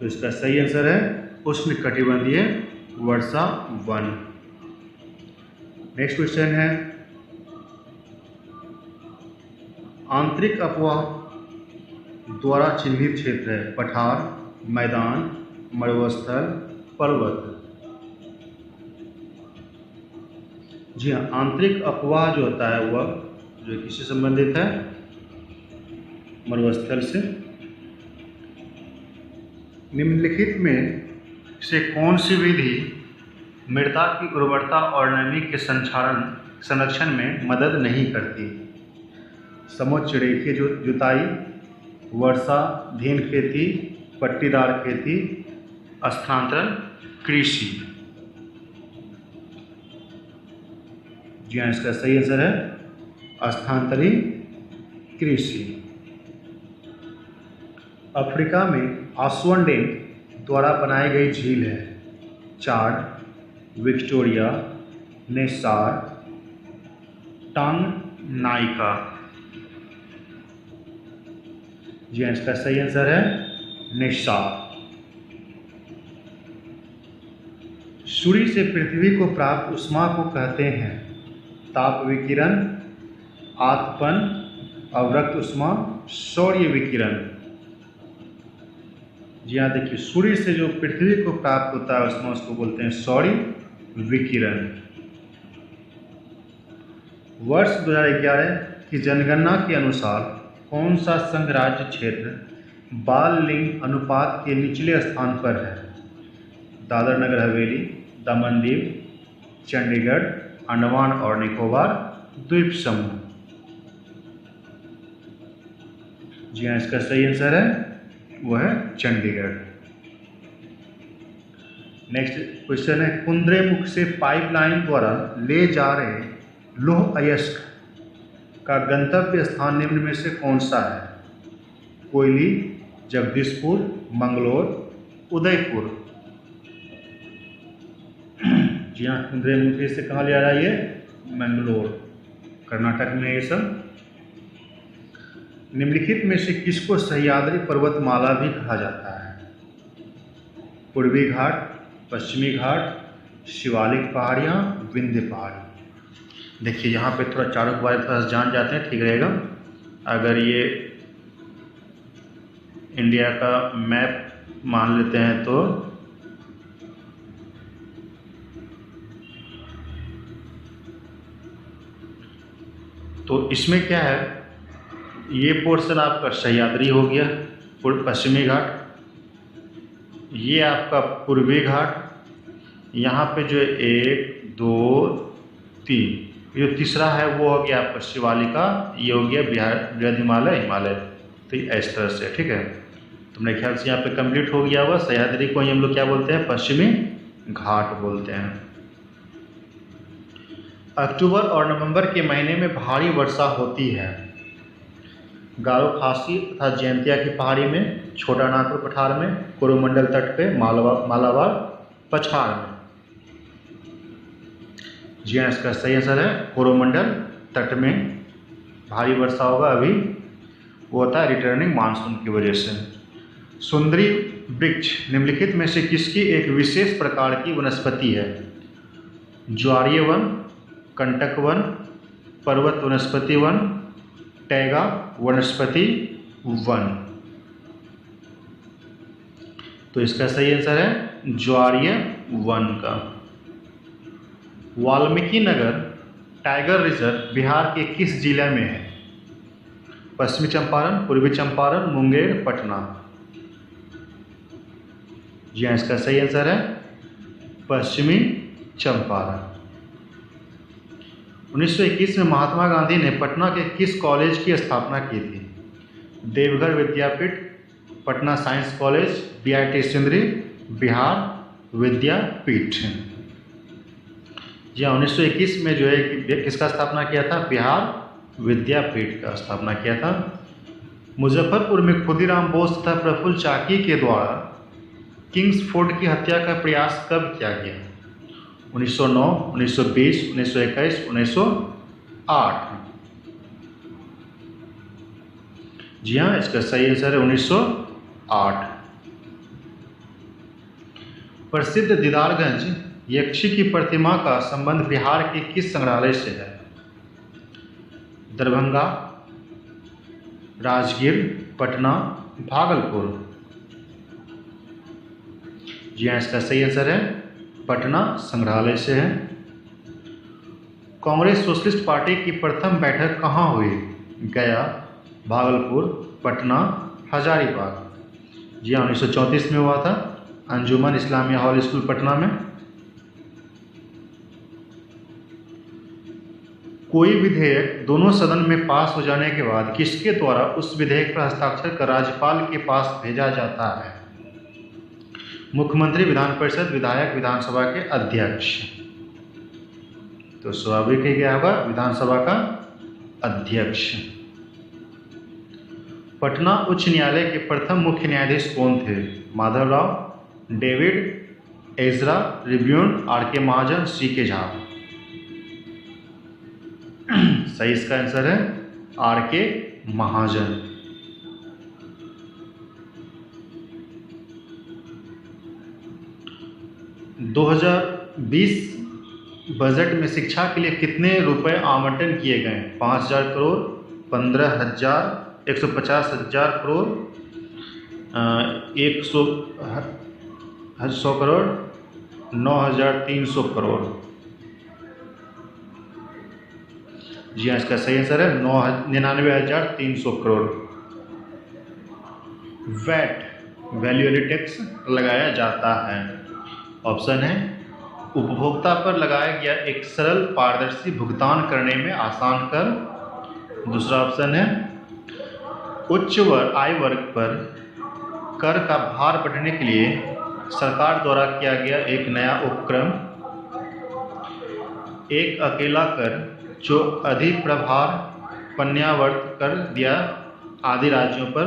तो इसका सही आंसर है उष्णकटिबंधीय वर्षा वन। नेक्स्ट क्वेश्चन है, आंतरिक अपवाह द्वारा चिन्हित क्षेत्र है? पठार, मैदान, मरुस्थल, पर्वत। जी हाँ, आंतरिक अपवाह जो होता है वह जो किससे संबंधित है? मरुस्थल से। निम्नलिखित में से कौन सी विधि मृदा की उर्वरता और नमी के संरक्षण में मदद नहीं करती? समोच्च रेखीय जुताई, वर्षाधीन खेती, पट्टीदार खेती, स्थानांतरण कृषि। जी हाँ, इसका सही आंसर है स्थानांतरी कृषि। अफ्रीका में आस्वन डैम द्वारा बनाई गई झील है? चाड, विक्टोरिया, नेसार, टांगनाइका। जी हाँ, इसका सही आंसर है नेसार। सूर्य से पृथ्वी को प्राप्त ऊष्मा को कहते हैं? ताप विकिरण, आतपन, अवरक्त ऊष्मा, सौर्य विकिरण। जी हाँ, देखिए सूर्य से जो पृथ्वी को प्राप्त होता है ऊष्मा उसको बोलते हैं सौर्य विकिरण। वर्ष 2011 की जनगणना के अनुसार कौन सा संघ राज्य क्षेत्र बाल लिंग अनुपात के निचले स्थान पर है? दादर नगर हवेली, दमन दीव, चंडीगढ़, अंडमान और निकोबार द्वीप समूह। जी हाँ, इसका सही आंसर है वह है चंडीगढ़। नेक्स्ट क्वेश्चन है, कुंद्रेमुख से पाइपलाइन द्वारा ले जा रहे लौह अयस्क का गंतव्य स्थान निम्न में से कौन सा है? कोयली, जगदीशपुर, मंगलोर, उदयपुर। जी हाँ, इंद्रमुखी से कहाँ लिया रहा है ये? मंगलोर, कर्नाटक में ये सब। निम्नलिखित में से किसको सह्याद्री पर्वतमाला भी कहा जाता है? पूर्वी घाट, पश्चिमी घाट, शिवालिक पहाड़ियाँ, विंध्य पहाड़ी। देखिए यहाँ पे थोड़ा चारों के बारे में थोड़ा जान जाते हैं, ठीक रहेगा। अगर ये इंडिया का मैप मान लेते हैं तो इसमें क्या है, ये पोर्शन आपका सह्याद्री हो गया, पश्चिमी घाट, ये आपका पूर्वी घाट, यहाँ पे जो 1 2 3, जो तीसरा है वो हो गया आपका शिवालिका, ये हो गया बिहार बृहद हिमालय, हिमालय। तो इस तरह से, ठीक है। तो मेरे ख्याल से यहाँ पे कंप्लीट हो गया हुआ। सह्याद्री को हम लोग क्या बोलते हैं? पश्चिमी घाट बोलते हैं। अक्टूबर और नवंबर के महीने में भारी वर्षा होती है गारो खासी तथा जयंतिया की पहाड़ी में, छोटा नागपुर पठार में, कोरोमंडल तट पे, मालाबार पठार में। जी हाँ, इसका सही आंसर है कोरोमंडल तट में भारी वर्षा होगा। अभी वो होता है रिटर्निंग मानसून की वजह से। सुंदरी वृक्ष निम्नलिखित में से किसकी एक विशेष प्रकार की वनस्पति है? ज्वारीय वन, कंटक वन, पर्वत वनस्पति वन, टैगा वनस्पति वन। तो इसका सही आंसर है ज्वारीय वन का। वाल्मीकि नगर टाइगर रिजर्व बिहार के किस जिले में है? पश्चिमी चंपारण, पूर्वी चंपारण, मुंगेर, पटना। जी हाँ, इसका सही आंसर है पश्चिमी चंपारण। 1921 में महात्मा गांधी ने पटना के किस कॉलेज की स्थापना की थी? Deoghar Vidyapeeth, Patna science college, BIT Sindri, Bihar Vidyapeeth. जी हाँ, 1921 में जो है किसका स्थापना किया था? बिहार विद्यापीठ का स्थापना किया था। मुजफ्फरपुर में खुदीराम बोस तथा प्रफुल्ल चाकी के द्वारा किंग्सफोर्ड की हत्या का प्रयास कब किया गया? 1909, 1920, 1921, 1908। जी हाँ, इसका सही आंसर है 1908। प्रसिद्ध दीदारगंज यक्षी की प्रतिमा का संबंध बिहार के किस संग्रहालय से है? दरभंगा, राजगीर, पटना, भागलपुर। जी हाँ, इसका सही आंसर है पटना संग्रहालय से है। कांग्रेस सोशलिस्ट पार्टी की प्रथम बैठक कहाँ हुई? गया, भागलपुर, पटना, हजारीबाग। जी हाँ, 1934 में हुआ था, अंजुमन इस्लामिया हॉल स्कूल पटना में। कोई विधेयक दोनों सदन में पास हो जाने के बाद किसके द्वारा उस विधेयक पर हस्ताक्षर कर राज्यपाल के पास भेजा जाता है? मुख्यमंत्री, विधान परिषद, विधायक, विधानसभा के अध्यक्ष। तो स्वाभाविक ही क्या होगा? विधानसभा का अध्यक्ष। पटना उच्च न्यायालय के प्रथम मुख्य न्यायाधीश कौन थे? माधवराव, डेविड, एजरा रिब्यून, RK महाजन, CK झा। सही इसका आंसर है RK महाजन। – 2020 बजट में शिक्षा के लिए कितने रुपए आवंटन किए गए? 5,000 करोड़, 15,000, 150,000 करोड़, 100 करोड़, 9,300 करोड़। जी हाँ, इसका सही आंसर है 99,300 crore. VAT value added tax लगाया जाता है। ऑप्शन है उपभोक्ता पर लगाया गया एक सरल पारदर्शी भुगतान करने में आसान कर। दूसरा ऑप्शन है उच्च आय वर्ग पर कर का भार बढ़ने के लिए सरकार द्वारा किया गया एक नया उपक्रम। एक अकेला कर जो अधिक प्रभार पन्यावर्त कर दिया आदि राज्यों पर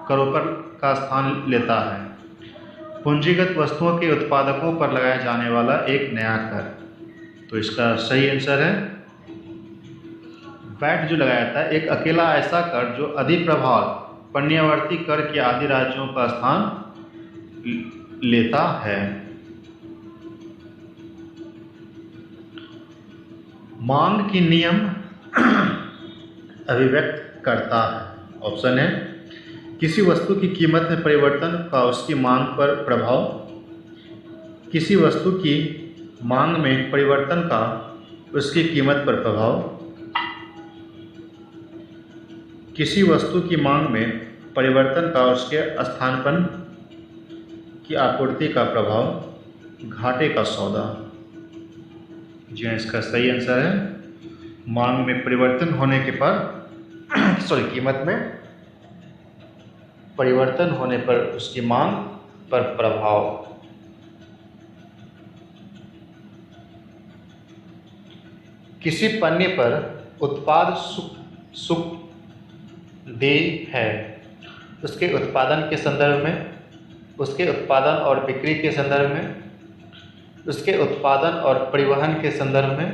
करों पर का स्थान लेता है। पूंजीगत वस्तुओं के उत्पादकों पर लगाया जाने वाला एक नया कर। तो इसका सही आंसर है वैट जो लगाया जाता है एक अकेला ऐसा कर जो अधिक प्रभाव पन्यावर्ती कर के आदि राज्यों का स्थान लेता है। मांग की नियम अभिव्यक्त करता है। ऑप्शन है किसी वस्तु की कीमत में परिवर्तन का उसकी मांग पर प्रभाव, किसी वस्तु की मांग में परिवर्तन का उसकी कीमत पर प्रभाव, किसी वस्तु की मांग में परिवर्तन का उसके स्थानापन्न की आपूर्ति का प्रभाव, घाटे का सौदा। जी हाँ, इसका सही आंसर है मांग में परिवर्तन होने के पर कीमत में परिवर्तन होने पर उसकी मांग पर प्रभाव। किसी पन्ने पर उत्पाद सुख देय है उसके उत्पादन के संदर्भ में, उसके उत्पादन और बिक्री के संदर्भ में, उसके उत्पादन और परिवहन के संदर्भ में,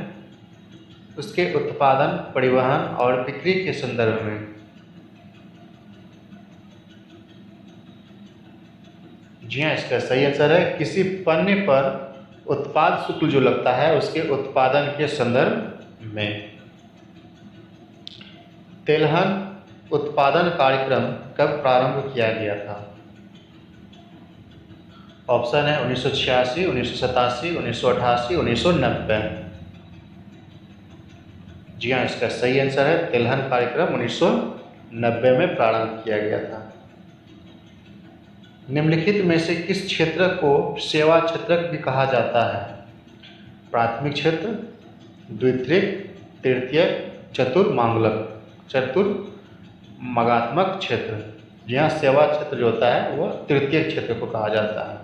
उसके उत्पादन परिवहन और बिक्री के संदर्भ में। जी हाँ, इसका सही आंसर है किसी पन्ने पर उत्पाद शुल्क जो लगता है उसके उत्पादन के संदर्भ में। तेलहन उत्पादन कार्यक्रम कब प्रारंभ किया गया था? ऑप्शन है 1986, 1987, 1988, 1990। जी हाँ, इसका सही आंसर है तेलहन कार्यक्रम 1990 में प्रारंभ किया गया था। निम्नलिखित में से किस क्षेत्र को सेवा क्षेत्र भी कहा जाता है? प्राथमिक क्षेत्र, द्वितीयक, तृतीयक, चतुर्मागात्मक क्षेत्र। यहाँ सेवा क्षेत्र जो होता है वह तृतीयक क्षेत्र को कहा जाता है।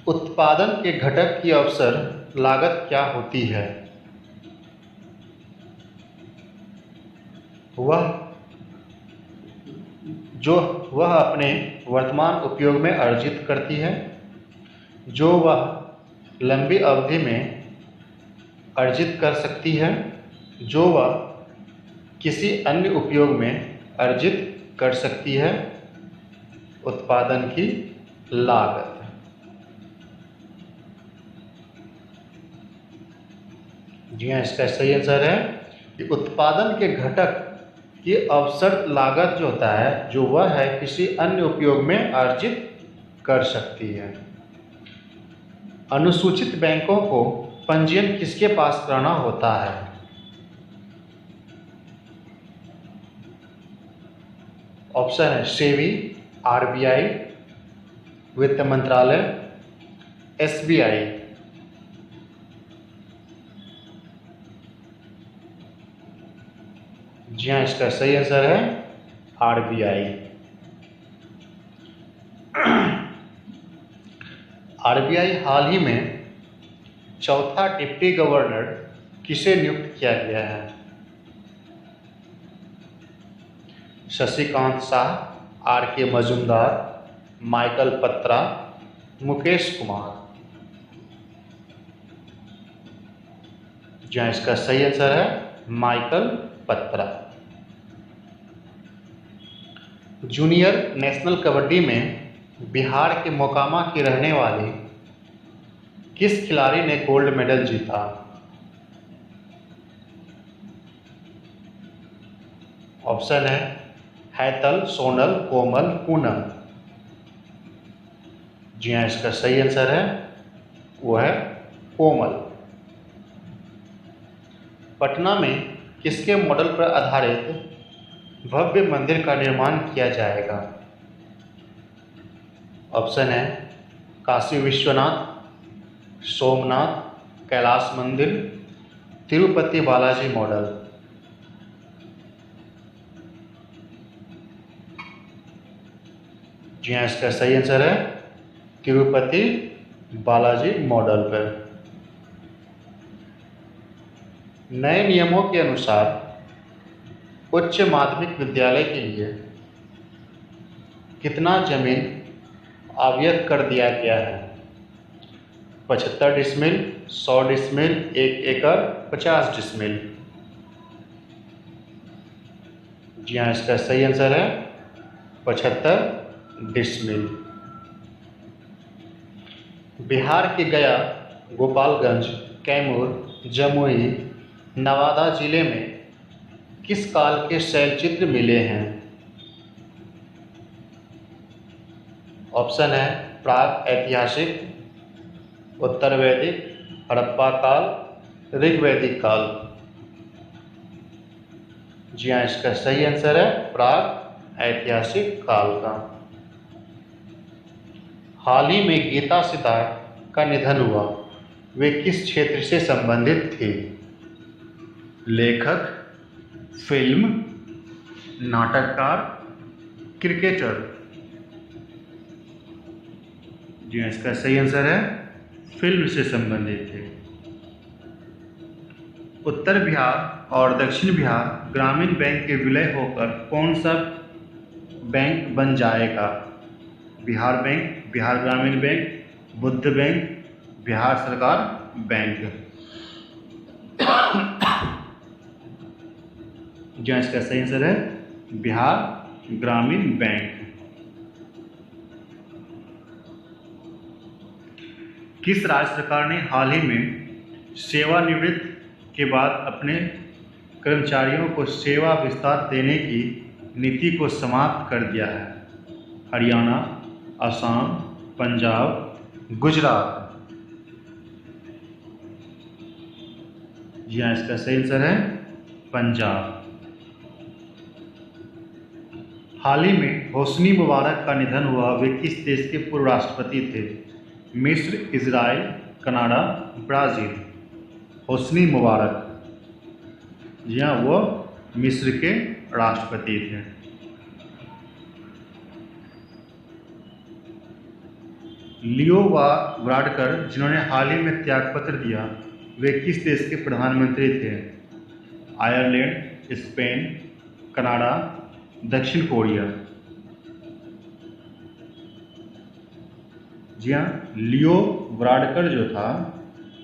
उत्पादन के घटक की अवसर लागत क्या होती है? वह अपने वर्तमान उपयोग में अर्जित करती है, जो वह लंबी अवधि में अर्जित कर सकती है, जो वह किसी अन्य उपयोग में अर्जित कर सकती है। उत्पादन की लागत। जी हाँ, इसका सही आंसर है कि उत्पादन के घटक की अवसर लागत जो होता है जो वह है किसी अन्य उपयोग में अर्जित कर सकती है। अनुसूचित बैंकों को पंजीयन किसके पास कराना होता है? ऑप्शन है सेबी, आरबीआई, वित्त मंत्रालय, एसबीआई। जी हाँ, इसका सही आंसर है आरबीआई। आरबीआई हाल ही में चौथा डिप्टी गवर्नर किसे नियुक्त किया गया है? शशिकांत शाह, आर के मजूमदार, माइकल पत्रा, मुकेश कुमार। जी हाँ, इसका सही आंसर है माइकल पत्रा। जूनियर नेशनल कबड्डी में बिहार के मोकामा की रहने वाली किस खिलाड़ी ने गोल्ड मेडल जीता? ऑप्शन है हैतल, सोनल, कोमल, पूनम। जी हाँ, इसका सही आंसर है वो है कोमल। पटना में किसके मॉडल पर आधारित भव्य मंदिर का निर्माण किया जाएगा? ऑप्शन है काशी विश्वनाथ, सोमनाथ, कैलाश मंदिर, तिरुपति बालाजी मॉडल। जी हाँ, इसका सही आंसर है तिरुपति बालाजी मॉडल पर। नए नियमों के अनुसार उच्च माध्यमिक विद्यालय के लिए कितना जमीन आवंटित कर दिया गया है? 75 डिसमिल, 100 डिसमिल, 1 एकड़, 50 डिसमिल। जी हाँ, इसका सही आंसर है 75 डिसमिल। बिहार के गया, गोपालगंज, कैमूर, जमुई, नवादा जिले में किस काल के शैलचित्र मिले हैं? ऑप्शन है प्राग ऐतिहासिक, उत्तर वैदिक, हड़प्पा काल, ऋग्वैदिक काल। जी हाँ, इसका सही आंसर है प्राग ऐतिहासिक काल का। हाल ही में गीता सिद्धार्थ का निधन हुआ, वे किस क्षेत्र से संबंधित थे? लेखक, फिल्म, नाटककार, क्रिकेटर। जी हाँ, इसका सही आंसर है फिल्म से संबंधित थे। उत्तर बिहार और दक्षिण बिहार ग्रामीण बैंक के विलय होकर कौन सा बैंक बन जाएगा? बिहार बैंक, बिहार ग्रामीण बैंक, बुद्ध बैंक, बिहार सरकार बैंक। जो इसका सही आंसर है बिहार ग्रामीण बैंक। किस राज्य सरकार ने हाल ही में सेवानिवृत्ति के बाद अपने कर्मचारियों को सेवा विस्तार देने की नीति को समाप्त कर दिया है? हरियाणा, असम, पंजाब, गुजरात। जी हाँ, इसका सही आंसर है पंजाब। हाल ही में होस्नी मुबारक का निधन हुआ, वे किस देश के पूर्व राष्ट्रपति थे? मिस्र, Israel, Canada, Brazil. Hosni Mubarak, जी हाँ, वो मिस्र के राष्ट्रपति थे। लियो वार्डकर, जिन्होंने हाल ही में त्यागपत्र दिया, वे किस देश के प्रधानमंत्री थे? आयरलैंड, स्पेन, कनाडा, दक्षिण कोरिया। जी हाँ, लियो वार्डकर जो था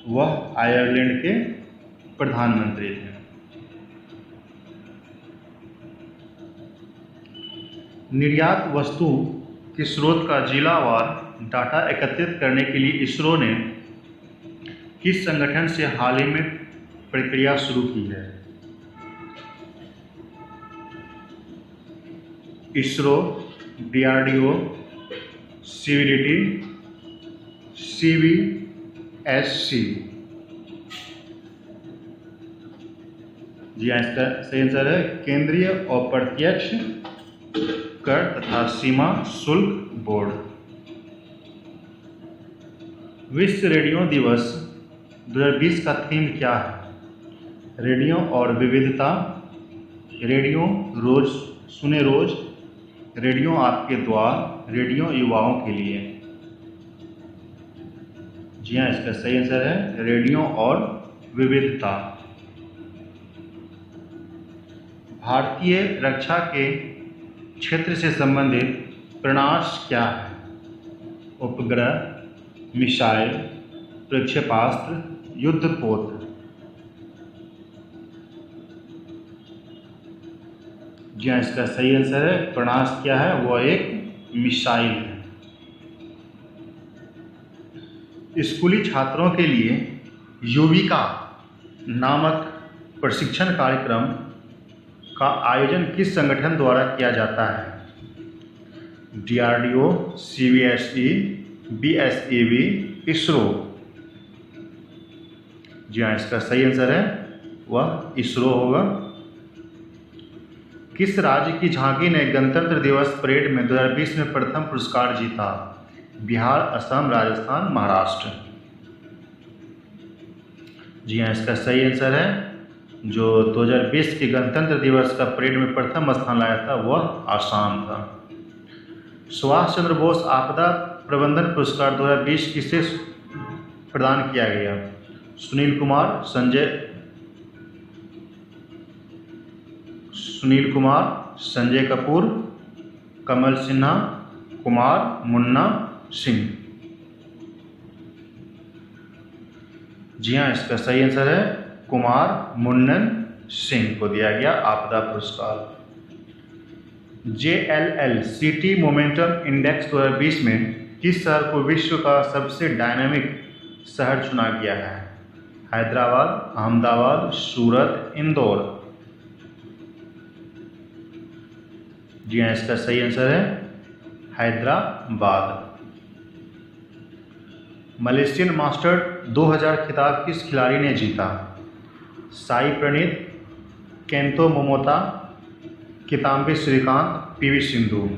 वह आयरलैंड के प्रधानमंत्री थे। निर्यात वस्तु के स्रोत का जिलावार डाटा एकत्रित करने के लिए इसरो ने किस संगठन से हाल ही में प्रक्रिया शुरू की है? ISRO, DRDO, CVDT, CBSC। जी हाँ, इसका सही आंसर है केंद्रीय अप्रत्यक्ष कर तथा सीमा शुल्क बोर्ड। विश्व रेडियो दिवस 2020 का थीम क्या है? रेडियो और विविधता, रेडियो रोज सुने रोज, रेडियो आपके द्वार, रेडियो युवाओं के लिए। जी हाँ, इसका सही आंसर है रेडियो और विविधता। भारतीय रक्षा के क्षेत्र से संबंधित प्रणाश क्या है? उपग्रह, मिसाइल, प्रक्षेपास्त्र, युद्धपोत। जी हाँ, इसका सही आंसर है प्रणाश क्या है, वह एक मिसाइल है। स्कूली छात्रों के लिए युविका नामक प्रशिक्षण कार्यक्रम का आयोजन किस संगठन द्वारा किया जाता है? DRDO, CBSE, BSEB, ISRO. जी हाँ, इसका सही आंसर है वह इसरो होगा। किस राज्य की झांकी ने गणतंत्र दिवस परेड में 2020 में प्रथम पुरस्कार जीता? बिहार, असम, राजस्थान, महाराष्ट्र। जी हाँ, इसका सही आंसर है जो 2020 के गणतंत्र दिवस का परेड में प्रथम स्थान लाया था वह आसाम था। सुभाष चंद्र बोस आपदा प्रबंधन पुरस्कार 2020 किसे प्रदान किया गया? सुनील कुमार, संजय सुनील कुमार, संजय कपूर, कमल सिन्हा, कुमार मुन्ना सिंह। जी हाँ, इसका सही आंसर है कुमार मुन्नन सिंह को दिया गया आपदा पुरस्कार। JLL-CT मोमेंटम इंडेक्स 2020 में किस शहर को विश्व का सबसे डायनामिक शहर चुना गया है? हैदराबाद, अहमदाबाद, सूरत, इंदौर। जी हाँ, इसका सही आंसर है हैदराबाद। मलेशियन मास्टर 2000 खिताब किस खिलाड़ी ने जीता? Sai Praneeth, Kento Momota, Kidambi Srikanth, PV Sindhu.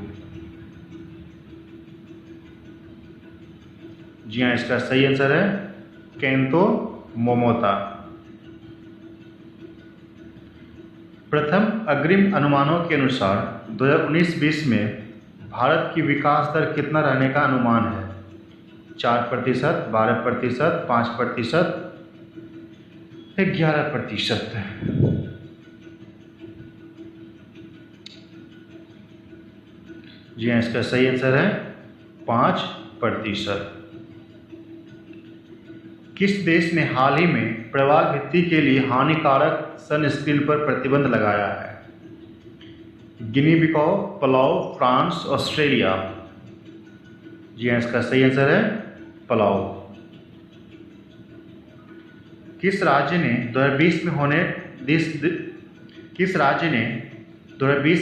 जी हाँ, इसका सही आंसर है केंतो मोमोता। प्रथम अग्रिम अनुमानों के अनुसार 2019-20 में भारत की विकास दर कितना रहने का अनुमान है? 4%, 12%, 5%, 11%। जी हाँ, इसका सही आंसर है 5%। किस देश ने हाल ही में प्रवाल भित्ति के लिए हानिकारक सनस्क्रीन पर प्रतिबंध लगाया है? गिनी बिसाऊ, पलाउ, फ्रांस, ऑस्ट्रेलिया। जी हाँ, इसका सही आंसर है पलाउ। किस राज्य ने 2020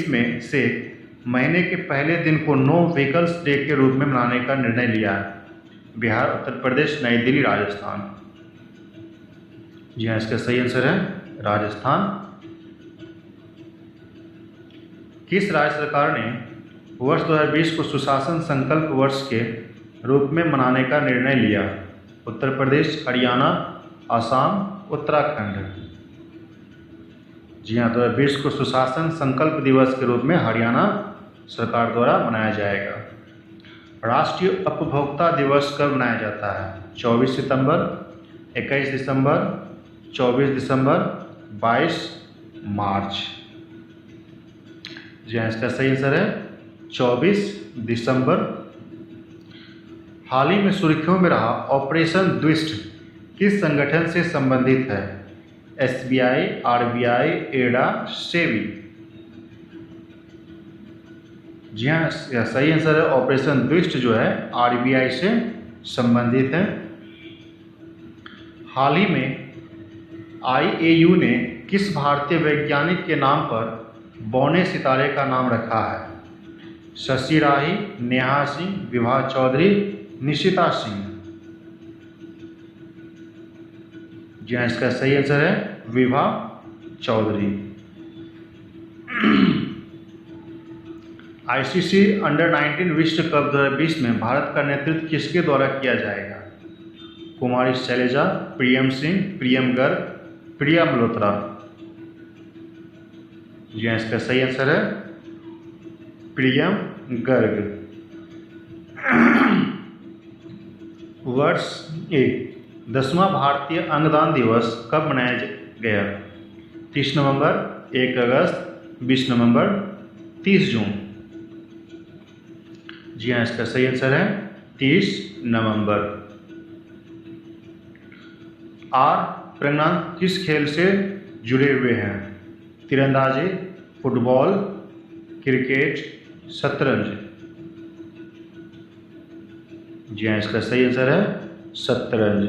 में से महीने के पहले दिन को नो व्हीकल्स डे के रूप में मनाने का निर्णय लिया है? बिहार, उत्तर प्रदेश, नई दिल्ली, राजस्थान। जी हाँ, इसका सही आंसर है राजस्थान। किस राज्य सरकार ने वर्ष 2020 को सुशासन संकल्प वर्ष के रूप में मनाने का निर्णय लिया? उत्तर प्रदेश, हरियाणा, असम, उत्तराखंड। जी हाँ, 2020 को सुशासन संकल्प दिवस के रूप में हरियाणा सरकार द्वारा मनाया जाएगा। राष्ट्रीय उपभोक्ता दिवस कब मनाया जाता है? 24 सितंबर, 21 दिसंबर, 24 दिसंबर, 22 मार्च। जी हाँ, इसका सही आंसर है 24 दिसंबर। हाल ही में सुर्खियों में रहा ऑपरेशन द्विष्ट किस संगठन से संबंधित है? SBI, RBI, एडा, सेबी। जी हाँ, सही आंसर है ऑपरेशन द्विष्ट जो है RBI से संबंधित है। हाल ही में IAU ने किस भारतीय वैज्ञानिक के नाम पर बौने सितारे का नाम रखा है? शशि राही, नेहा सिंह, विभा चौधरी, निशिता सिंह। जी हाँ, इसका सही आंसर है विभा चौधरी। ICC अंडर-19 विश्व कप 2020 में भारत का नेतृत्व किसके द्वारा किया जाएगा? कुमारी शैलजा, प्रियम सिंह, प्रियम गर्ग, प्रिया मल्होत्रा। जी हाँ, इसका सही आंसर है प्रियम गर्ग। वर्ष 10वां भारतीय अंगदान दिवस कब मनाया गया? 30 नवंबर, 1 अगस्त, 20 नवंबर, 30 जून। जी हाँ, इसका सही आंसर है 30 नवंबर। प्रज्ञान किस खेल से जुड़े हुए हैं? तीरंदाजी, फुटबॉल, क्रिकेट, शतरंज। जी हाँ, इसका सही आंसर है शतरंज।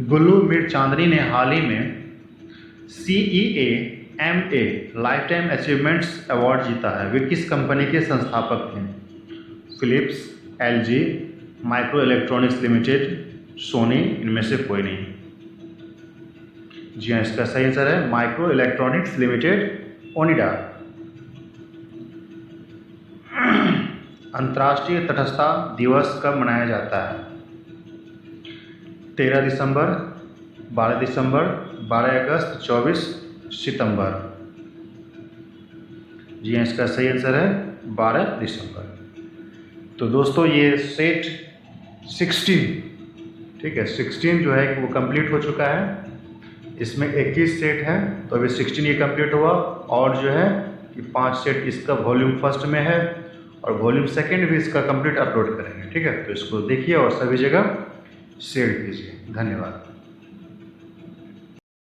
गुल्लू मिर्चांदनी ने हाल ही में CEA-MA लाइफटाइम अचीवमेंट्स अवार्ड जीता है। वे किस कंपनी के संस्थापक हैं? Philips, LG, micro electronics limited, Sony, इनमें से कोई नहीं। जी हाँ, इसका सही आंसर है माइक्रो इलेक्ट्रॉनिक्स लिमिटेड, ओनिडा। अंतर्राष्ट्रीय तटस्थता दिवस कब मनाया जाता है? 13 दिसंबर, 12 दिसंबर, 12 अगस्त, 24 सितंबर। जी हाँ, इसका सही आंसर है 12 दिसंबर। तो दोस्तों ये सेट 16, ठीक है, 16 जो है वो कंप्लीट हो चुका है। इसमें 21 सेट है, तो अभी 16 ये कंप्लीट हुआ, और जो है कि 5 सेट इसका वॉल्यूम फर्स्ट में है और वॉल्यूम सेकंड भी इसका कंप्लीट अपलोड करेंगे। ठीक है, तो इसको देखिए और सभी जगह शेयर कीजिए। धन्यवाद।